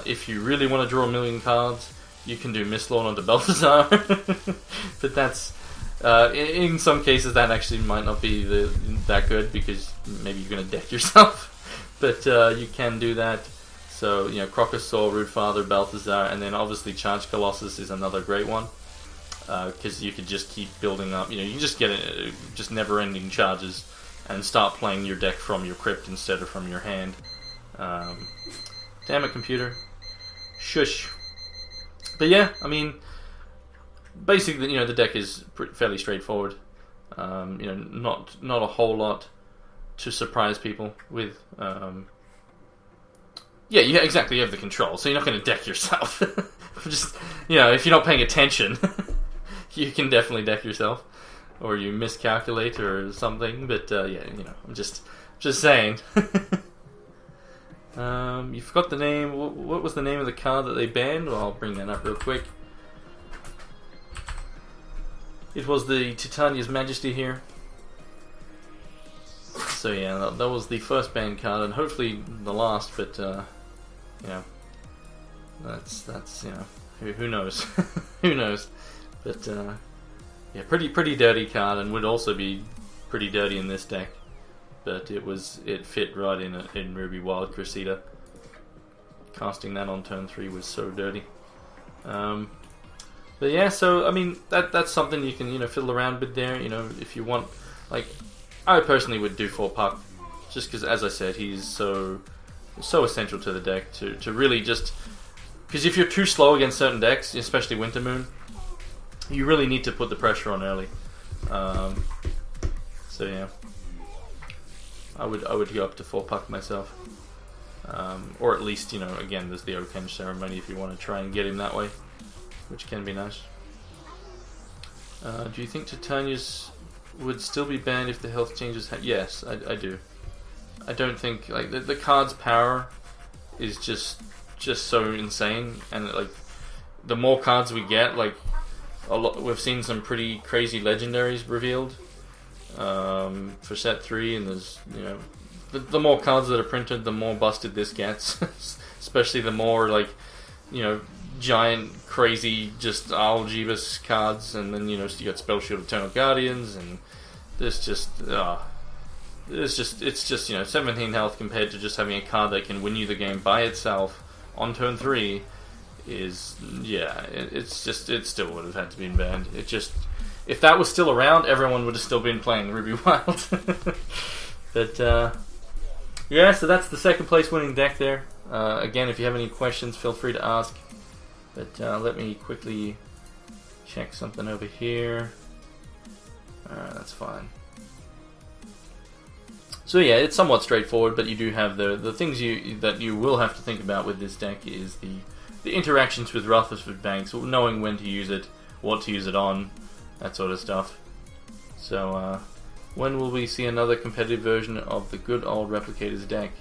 If you really want to draw a million cards, you can do Mist Lord onto Balthazar. But that's in some cases that actually might not be that good, because maybe you're going to deck yourself. But you can do that. So, Crocosaur, Rootfather, Balthazar, and then obviously Charge Colossus is another great one. Because you could just keep building up. You can just get just never-ending charges and start playing your deck from your crypt instead of from your hand. Damn it, computer. Shush. But yeah, basically, the deck is fairly straightforward. Not a whole lot to surprise people with. Yeah, exactly. You have the control, so you're not going to deck yourself. Just, if you're not paying attention, you can definitely deck yourself, or you miscalculate or something. But I'm just saying. You forgot the name. What was the name of the card that they banned? Well, I'll bring that up real quick. It was the Titania's Majesty here. So yeah, that was the first banned card, and hopefully the last. But that's who knows? Who knows? But yeah, pretty dirty card, and would also be pretty dirty in this deck. But it fit right in Ruby Wild Crusader. Casting that on turn 3 was so dirty. But yeah, so that's something you can fiddle around with there. If you want, like, I personally would do 4 Puck, just because, as I said, he's so essential to the deck to really just, because if you're too slow against certain decks, especially Winter Moon, you really need to put the pressure on early. So yeah. I would go up to 4 Puck myself, or at least again there's the Okenge ceremony if you want to try and get him that way, which can be nice. Do you think Titania's would still be banned if the health changes? Yes, I do. I don't think the card's power is just so insane, and the more cards we get, we've seen some pretty crazy legendaries revealed. For set 3, and there's the more cards that are printed, the more busted this gets. Especially the more giant crazy just Algebus cards, and then you got Spell Shield Eternal Guardians, and it's just 17 health compared to just having a card that can win you the game by itself on turn 3 is it still would have had to be banned. It just, if that was still around, everyone would have still been playing Ruby Wild. But yeah, so that's the second place winning deck there. Again, if you have any questions, feel free to ask. But let me quickly check something over here. That's fine. So yeah, it's somewhat straightforward, but you do have the things that you will have to think about with this deck is the interactions with Rutherford Banks, knowing when to use it, what to use it on, that sort of stuff. So when will we see another competitive version of the good old Replicators deck?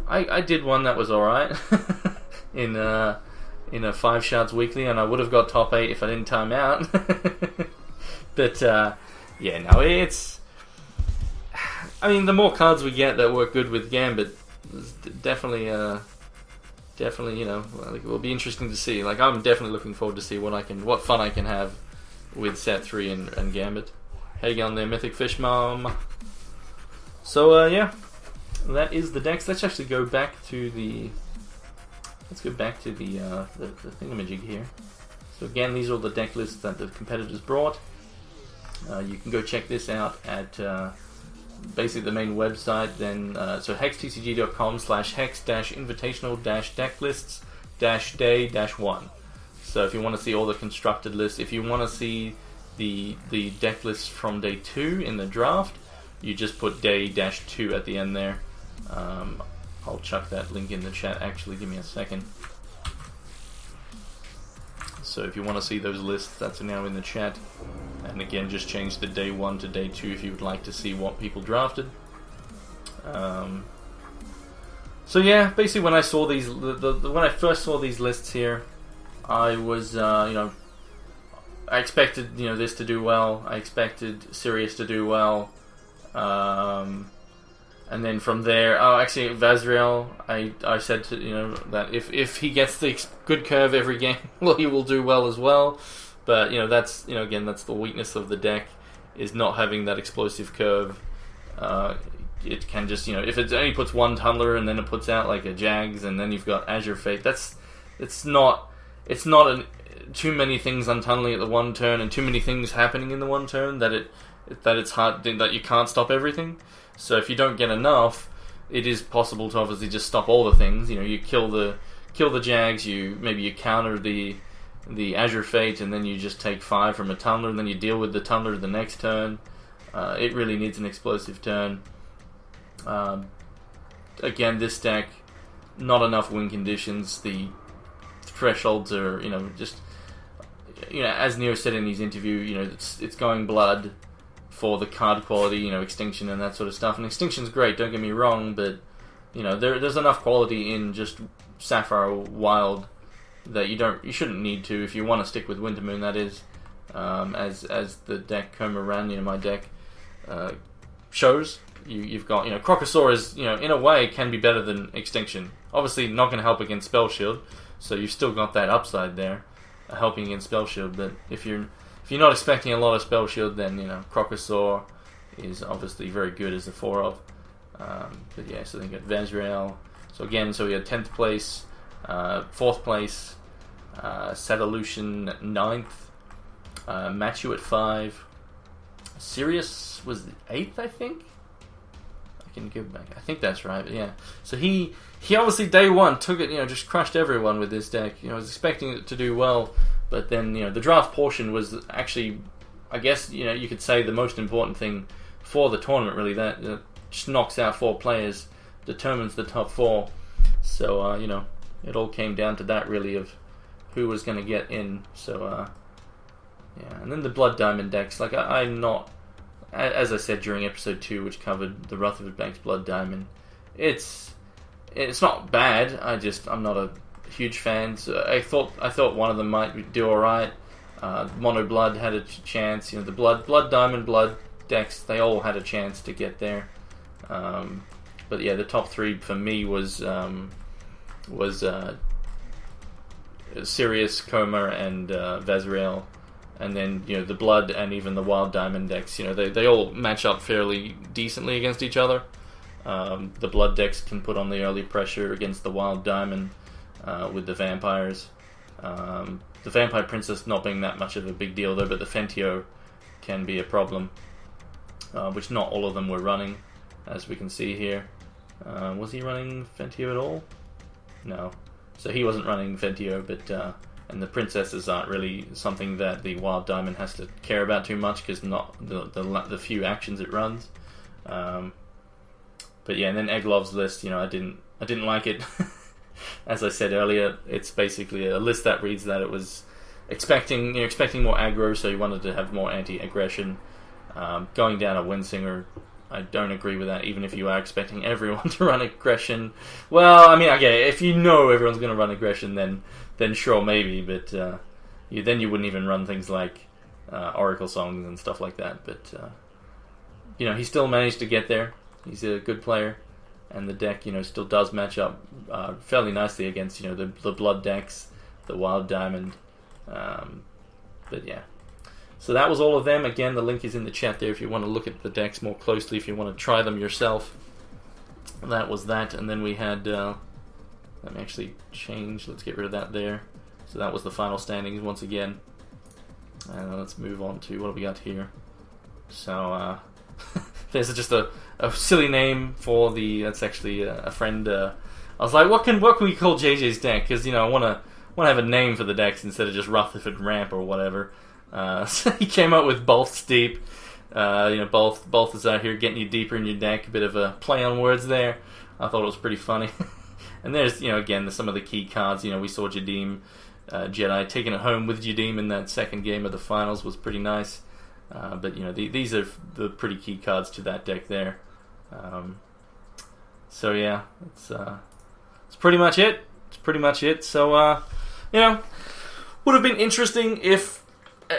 I did one that was alright in a 5 Shards Weekly, and I would have got top 8 if I didn't time out. But yeah, no, it's, the more cards we get that work good with Gambit, there's definitely definitely, it will be interesting to see. Like, I'm definitely looking forward to see what fun I can have with set 3 and Gambit. How you going there, Mythic Fish Mom? So, yeah, that is the decks. Let's actually go back to the thingamajig here. So again, these are all the deck lists that the competitors brought. You can go check this out at basically the main website. Then so hextcg.com/hex-invitational-decklists-day-1. So if you want to see all the constructed lists, if you want to see the deck lists from day 2 in the draft, you just put day-2 at the end there. I'll chuck that link in the chat. Actually, give me a second. So if you want to see those lists, that's now in the chat. And again, just change the day 1 to day 2 if you would like to see what people drafted. So yeah, basically when I saw these, when I first saw these lists here, I was, I expected this to do well. I expected Sirius to do well. And then from there, actually Vazriel, I said to that if he gets the good curve every game, well, he will do well as well. But that's again, that's the weakness of the deck, is not having that explosive curve. It can just if it only puts one tumbler and then it puts out like a Jags and then you've got Azure Fate. It's not too many things untunneling at the one turn and too many things happening in the one turn that it's hard that you can't stop everything. So if you don't get enough, it is possible to obviously just stop all the things. You kill the Jags, maybe you counter the Azure Fate, and then you just take 5 from a tumbler, and then you deal with the tumbler the next turn. It really needs an explosive turn. Again, this deck, not enough win conditions. The thresholds are, just as Neo said in his interview, it's going blood for the card quality, Extinction and that sort of stuff. And Extinction's great, don't get me wrong, but there's enough quality in just Sapphire Wild that you shouldn't need to if you want to stick with Wintermoon. That is, as the deck Komaran, my deck shows. You've got Crocosaur is in a way can be better than Extinction. Obviously not going to help against Spell Shield, so you've still got that upside there, helping against Spell Shield. But if you're not expecting a lot of Spell Shield, then Crocosaur is obviously very good as a 4-of. But yeah, so then you got Vazriel. So again, we had 10th place, 4th place, Satalution 9th, Machu at 5, Sirius was 8th, I think. I can go back. I think that's right. Yeah. So he obviously day 1 took it. Just crushed everyone with this deck. I was expecting it to do well, but then the draft portion was actually, I guess you could say, the most important thing for the tournament. Really, that just knocks out 4 players, determines the top 4. So it all came down to that really, of who was going to get in. So yeah, and then the Blood Diamond decks. Like I'm not, as I said during episode 2, which covered the Rutherford Banks Blood Diamond. It's not bad. I'm not a huge fan. So I thought one of them might do all right. Mono Blood had a chance. The Blood Diamond Blood decks, they all had a chance to get there. But yeah, the top 3 for me was Sirius, Coma, and Vazriel. And then the Blood and even the Wild Diamond decks, they all match up fairly decently against each other. The Blood decks can put on the early pressure against the Wild Diamond with the Vampires. The Vampire Princess not being that much of a big deal though, but the Fentio can be a problem, which not all of them were running, as we can see here. Was he running Fentio at all? No. So he wasn't running Fentio, but and the princesses aren't really something that the Wild Diamond has to care about too much, because not the few actions it runs. But yeah, and then Eglov's list, I didn't like it. As I said earlier, it's basically a list that reads that it was expecting more aggro, so you wanted to have more anti-aggression. Going down a Windsinger, I don't agree with that, even if you are expecting everyone to run aggression. Well, I mean, okay, if everyone's going to run aggression, then sure, maybe, but then you wouldn't even run things like Oracle Songs and stuff like that. But he still managed to get there. He's a good player, and the deck, still does match up fairly nicely against, the blood decks, the wild diamond. But yeah. So that was all of them. Again, the link is in the chat there if you want to look at the decks more closely, if you want to try them yourself. That was that. And then we had, let me actually change, let's get rid of that there. So that was the final standings once again. And let's move on to, what have we got here? So, there's just a silly name for the, that's actually a friend. I was like, what can we call JJ's deck? Because, I want to have a name for the decks instead of just Rutherford Ramp or whatever. So he came up with Both Steep. Both is out here getting you deeper in your deck. A bit of a play on words there. I thought it was pretty funny. And there's, again, some of the key cards. We saw Jadim Jedi taking it home with Jadim in that second game of the finals was pretty nice. But these are the pretty key cards to that deck there. So yeah, it's pretty much it. It's pretty much it. So would have been interesting if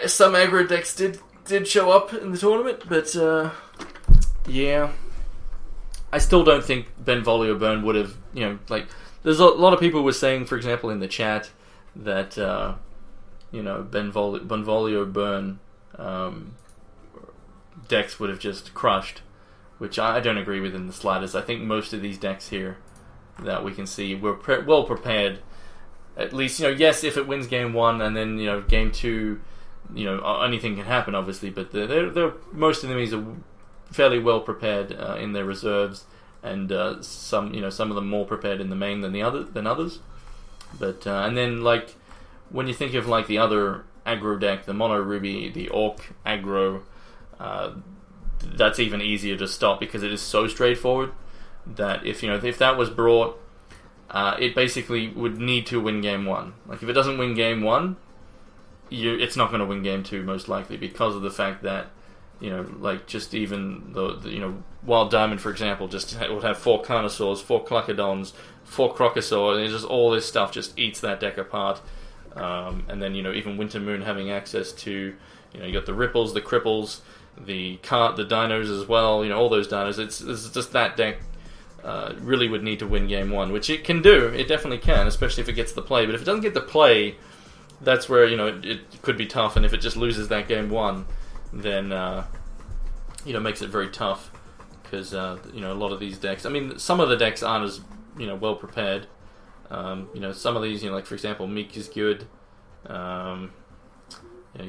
some aggro decks did show up in the tournament, but yeah, I still don't think Benvolio Burn would have. There's a lot of people were saying, for example, in the chat that Benvolio Burn decks would have just crushed, which I don't agree with in the slightest. I think most of these decks here that we can see were well prepared. At least, yes, if it wins game 1 and then game 2. Anything can happen, obviously, but they're most enemies are fairly well prepared in their reserves, and some of them more prepared in the main than others. But and then when you think of the other aggro deck, the Mono Ruby, the Orc aggro, that's even easier to stop because it is so straightforward that if that was brought, it basically would need to win game 1. If it doesn't win game 1. It's not going to win game 2 most likely because of the fact that just even the Wild Diamond, for example, would have 4 Carnosaurs, 4 Cluckadons, 4 Crocosaur, and just all this stuff just eats that deck apart. And then even Winter Moon having access to you got the Ripples, the Cripples, the Dinos as well. All those Dinos. It's just that deck really would need to win game 1, which it can do. It definitely can, especially if it gets the play. But if it doesn't get the play, that's where it could be tough, and if it just loses that game 1, then makes it very tough because a lot of these decks. I mean, some of the decks aren't as well prepared. Some of these, for example, Meek is good. You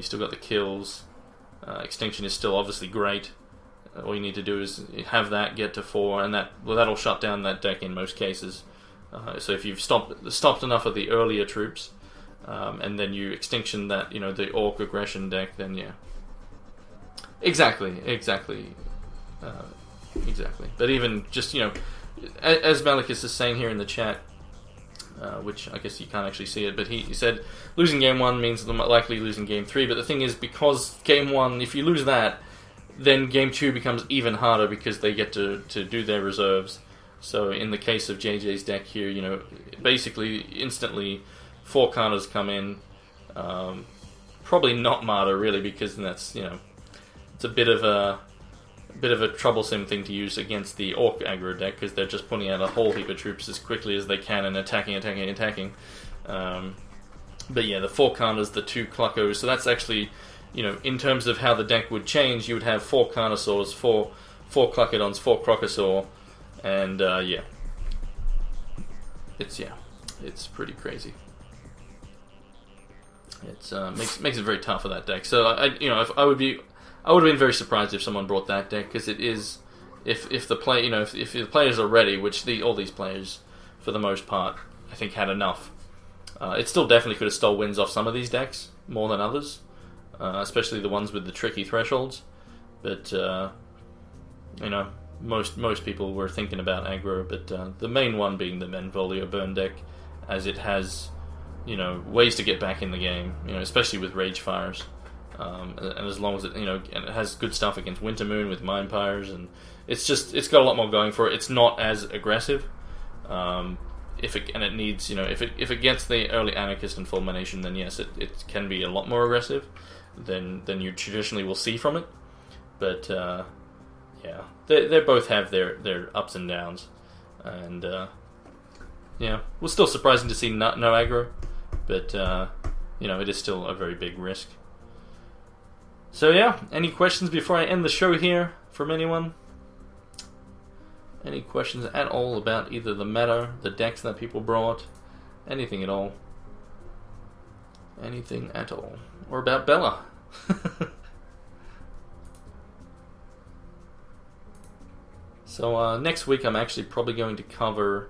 still got the kills. Extinction is still obviously great. All you need to do is have that get to 4, and that'll shut down that deck in most cases. So if you've stopped enough of the earlier troops. And then you extinction that, the Orc aggression deck, then yeah. Exactly. But even just, as Malicus is saying here in the chat, which I guess you can't actually see it, but he said losing game 1 means likely losing game 3, but the thing is, because game 1, if you lose that, then game 2 becomes even harder because they get to do their reserves. So in the case of JJ's deck here, basically instantly 4 Carnas come in, probably not Martyr really, because that's it's a bit of a troublesome thing to use against the Orc aggro deck because they're just putting out a whole heap of troops as quickly as they can and attacking. But yeah, the 4 Carnas, the 2 Cluckos, so that's actually in terms of how the deck would change, you would have 4 Carnosaurs, 4 Cluckadons, 4 Crocosaur, and it's pretty crazy. It makes it very tough for that deck. So I would have been very surprised if someone brought that deck because it is if the players are ready, which all these players for the most part I think had enough. It still definitely could have stole wins off some of these decks more than others, especially the ones with the tricky thresholds. But most people were thinking about aggro, but the main one being the Benvolio Burn deck, as it has ways to get back in the game, especially with Rage Fires, and as long as it and it has good stuff against Winter Moon with Mind Pyres, and it's got a lot more going for it. It's not as aggressive. If it gets the early Anarchist and Fulmination, then yes, it can be a lot more aggressive than you traditionally will see from it. But yeah, they both have their ups and downs. and yeah, it was still surprising to see no aggro, but you know, it is still a very big risk. So yeah, any questions before I end the show here from anyone? Any questions at all about either the meta, the decks that people brought, anything at all? Anything at all? Or about Bella? So next week I'm actually probably going to cover,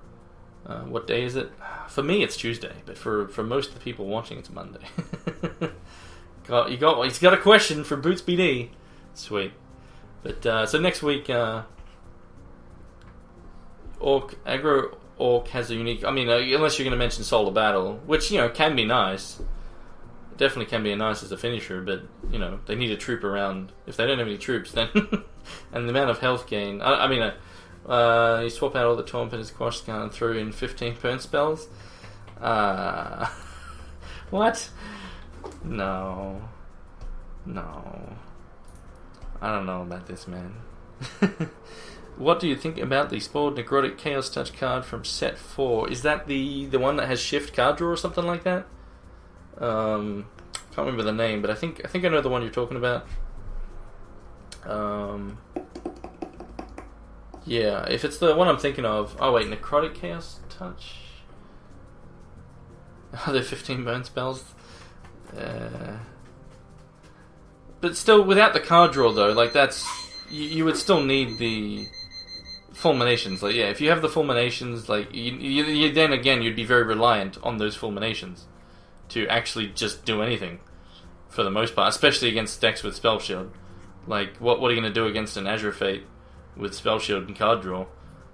what day is it? For me it's Tuesday, but for most of the people watching it's Monday. He's got a question for Boots BD. Sweet. But so next week, Aggro Orc has a unique. I mean, unless you're going to mention Solar Battle, which you know can be nice. It definitely can be nice as a finisher, but you know they need a troop around. If they don't have any troops, then and the amount of health gain. I mean, you swap out all the Torment and Quash Scan and throw in 15 burn spells. What? No. I don't know about this, man. What do you think about the spoiled Necrotic Chaos Touch card from set 4? Is that the one that has shift card draw or something like that? Can't remember the name, but I think I know the one you're talking about. Yeah, if it's the one I'm thinking of. Oh wait, Necrotic Chaos Touch. Are there 15 burn spells? But still, without the card draw though, like that's you would still need the fulminations. Like yeah, if you have the fulminations, like you then again you'd be very reliant on those fulminations to actually just do anything for the most part, especially against decks with Spell Shield. Like what are you going to do against an Azure Fate with Spell Shield and card draw?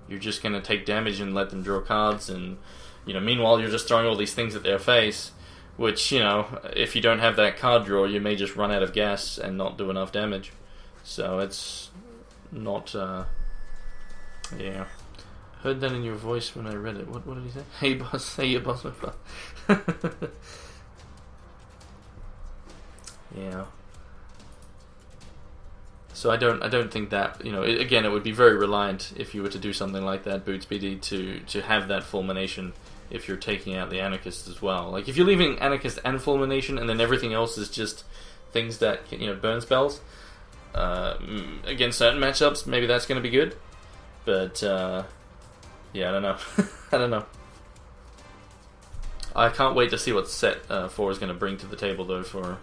You're just going to take damage and let them draw cards, and you know meanwhile you're just throwing all these things at their face. Which, you know, if you don't have that card draw, you may just run out of gas and not do enough damage. So it's not, yeah. Heard that in your voice when I read it. What did he say? Hey boss, hey boss, my boss. Yeah. So I don't think that, you know, again, it would be very reliant if you were to do something like that, Boots BD, to have that fulmination. If you're taking out the Anarchist as well. Like, if you're leaving Anarchist and Fulmination, and then everything else is just things that, you know, burn spells, against certain matchups, maybe that's going to be good. But, yeah, I don't know. I don't know. I can't wait to see what set 4 is going to bring to the table, though, for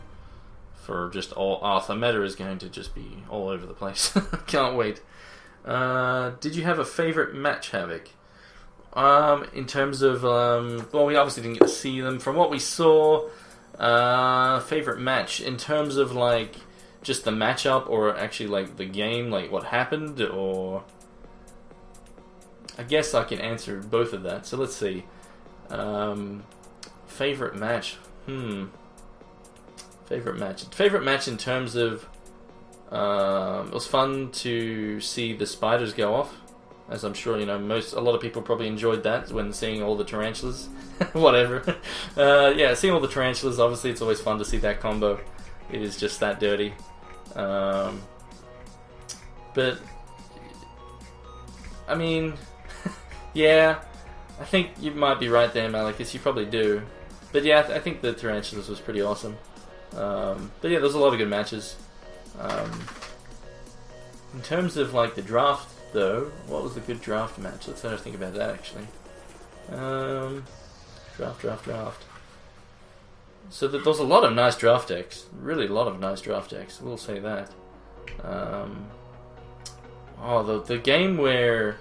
just all... the meta is going to just be all over the place. Can't wait. Did you have a favorite match, Havoc? In terms of, well, we obviously didn't get to see them. From what we saw, favorite match, in terms of, like, just the matchup, or actually, like, the game, like, what happened, or... I guess I can answer both of that, so let's see. Favorite match, Favorite match in terms of, it was fun to see the spiders go off. As I'm sure you know, a lot of people probably enjoyed that when seeing all the tarantulas. Whatever. Yeah, seeing all the tarantulas, obviously it's always fun to see that combo. It is just that dirty. But, I mean, yeah, I think you might be right there, Malachus, you probably do. But yeah, I think the tarantulas was pretty awesome. But yeah, there's a lot of good matches. In terms of, like, the draft, though, what was a good draft match? Let's have a think about that, actually. Draft. So there was a lot of nice draft decks. Really a lot of nice draft decks, we'll say that. The game where...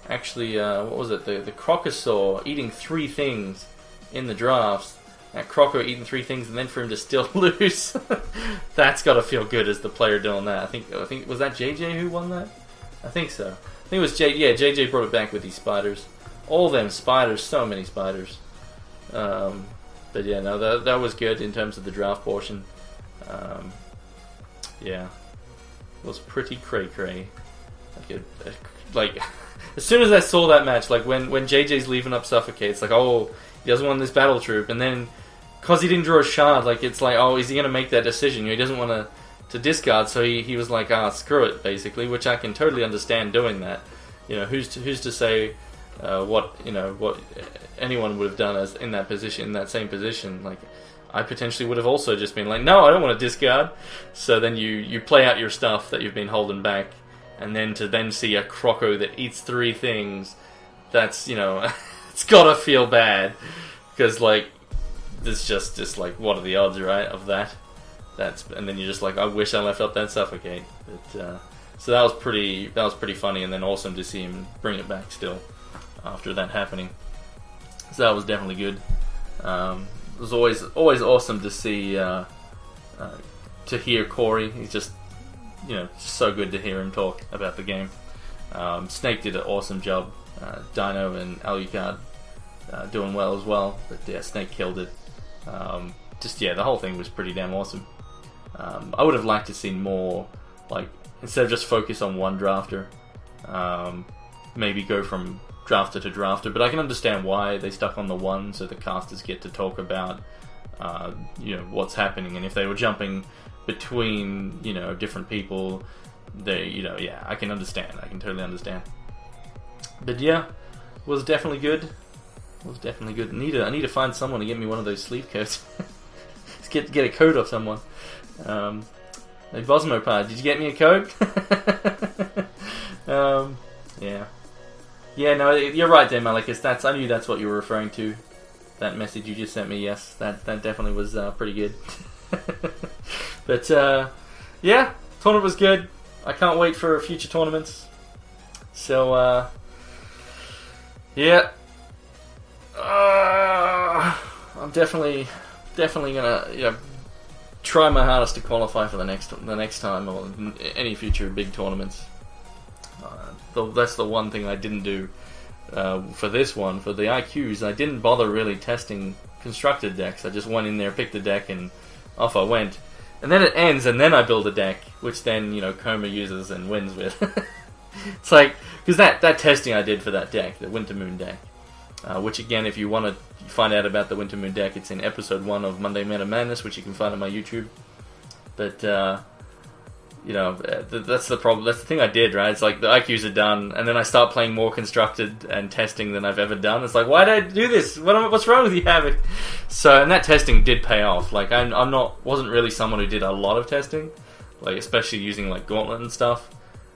Actually, what was it? The Crocosaur eating 3 things in the drafts. That Croco eating 3 things and then for him to still lose. That's got to feel good as the player doing that. I think was that JJ who won that? I think so. I think it was JJ brought it back with these spiders. All them spiders, so many spiders. But yeah, no, that was good in terms of the draft portion. Yeah. It was pretty cray-cray. Like, as soon as I saw that match, like when JJ's leaving up Suffocate, it's like, oh, he doesn't want this battle troop, and then because he didn't draw a shard, like it's like, oh, is he gonna make that decision? You know, he doesn't want to discard, so he was like, screw it, basically, which I can totally understand doing that. You know, who's to say what anyone would have done as in that position, in that same position. Like, I potentially would have also just been like, no, I don't want to discard. So then you play out your stuff that you've been holding back, and then to then see a Croco that eats 3 things, that's, it's gotta feel bad, because like, there's just like, what are the odds, right, of that? And then you're just like, I wish I left up that Suffocate. But so that was pretty funny, and then awesome to see him bring it back still after that happening. So that was definitely good. It was always awesome to see to hear Corey. He's just so good to hear him talk about the game. Snake did an awesome job. Dino and Alucard doing well as well. But yeah, Snake killed it. The whole thing was pretty damn awesome. I would have liked to see more, like, instead of just focus on one drafter, maybe go from drafter to drafter. But I can understand why they stuck on the one, so the casters get to talk about what's happening. And if they were jumping between different people, I can understand. I can totally understand. But yeah, was definitely good. I need to find someone to get me one of those sleeve coats. Let's get a coat off someone. Hey, Bosmopod, did you get me a coat? Yeah, no, you're right there, Malekis. I knew that's what you were referring to. That message you just sent me, yes. That definitely was pretty good. But, yeah, tournament was good. I can't wait for future tournaments. So, yeah. I'm definitely gonna try my hardest to qualify for the next time, or any future big tournaments. That's the one thing I didn't do for this one. For the IQs, I didn't bother really testing constructed decks. I just went in there, picked the deck, and off I went. And then it ends, and then I build a deck, which then Coma uses and wins with. It's like, because that testing I did for that deck, the Winter Moon deck, which again, if you want to find out about the Winter Moon deck, it's in episode 1 of Monday Meta Madness, which you can find on my YouTube. But that's the problem. That's the thing I did, right? It's like the IQs are done, and then I start playing more constructed and testing than I've ever done. It's like, why did I do this? What's wrong with you, Havoc? So, and that testing did pay off. Like, wasn't really someone who did a lot of testing, like especially using like Gauntlet and stuff.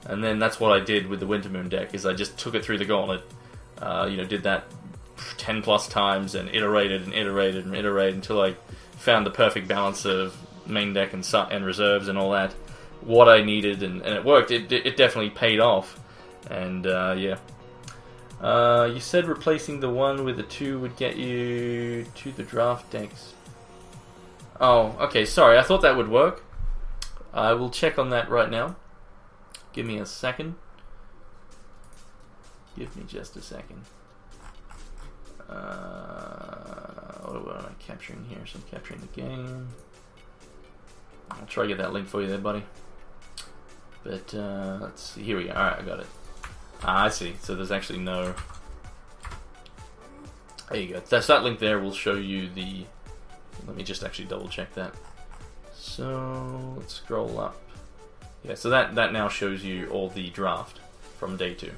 And then that's what I did with the Winter Moon deck, is I just took it through the Gauntlet, did that 10 plus times and iterated until I found the perfect balance of main deck and reserves and all that, what I needed, and it worked. It definitely paid off. And yeah, you said replacing the 1 with the 2 would get you to the draft decks. Oh, okay, sorry, I thought that would work. I will check on that right now. Give me a second. Give me just a second. What am I capturing here? So I'm capturing the game. I'll try to get that link for you there, buddy. But let's see. Here we go. Alright, I got it. I see. So there's actually no... There you go. That link there will show you the... Let me just actually double check that. So let's scroll up. Yeah, so that now shows you all the draft from day 2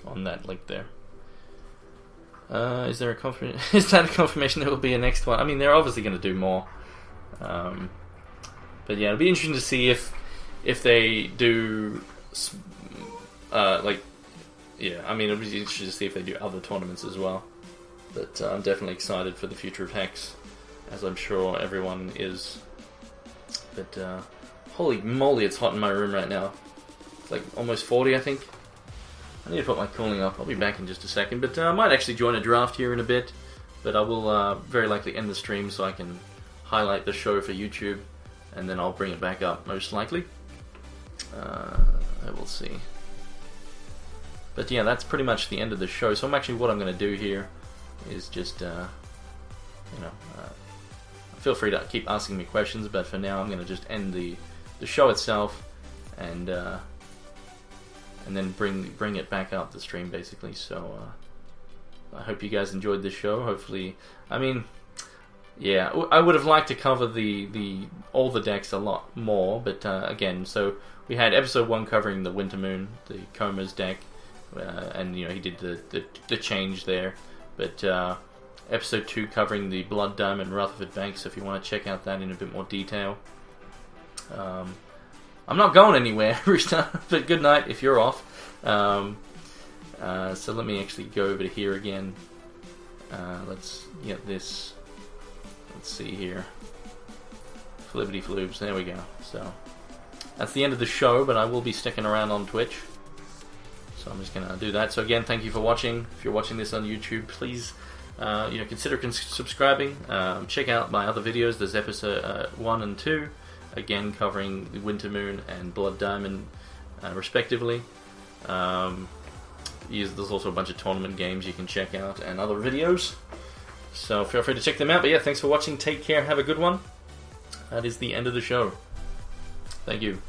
on that link there. Is there a confirmation? Is that a confirmation there will be a next one? I mean, they're obviously going to do more. But yeah, it'll be interesting to see if they do yeah. I mean, it'll be interesting to see if they do other tournaments as well. But I'm definitely excited for the future of HEX, as I'm sure everyone is. But holy moly, it's hot in my room right now. It's like almost 40, I think. I need to put my cooling up. I'll be back in just a second. But I might actually join a draft here in a bit. But I will very likely end the stream so I can highlight the show for YouTube. And then I'll bring it back up, most likely. I will see. But yeah, that's pretty much the end of the show. So what I'm going to do here is just, feel free to keep asking me questions. But for now, I'm going to just end the show itself, and then bring it back up the stream, basically. So I hope you guys enjoyed this show. Hopefully, I mean, yeah, I would have liked to cover all the decks a lot more, but again, so we had episode 1 covering the Winter Moon, the Coma's deck, and you know he did the change there. But episode 2 covering the Blood Diamond Rutherford Banks. If you want to check out that in a bit more detail. I'm not going anywhere, but good night if you're off. So let me actually go over to here again. Let's get this. Let's see here. Flibbity floobs. There we go. So that's the end of the show, but I will be sticking around on Twitch. So I'm just going to do that. So again, thank you for watching. If you're watching this on YouTube, please consider subscribing. Check out my other videos. There's episode 1 and 2, again covering the Winter Moon and Blood Diamond, respectively. There's also a bunch of tournament games you can check out and other videos. So feel free to check them out. But yeah, thanks for watching. Take care. Have a good one. That is the end of the show. Thank you.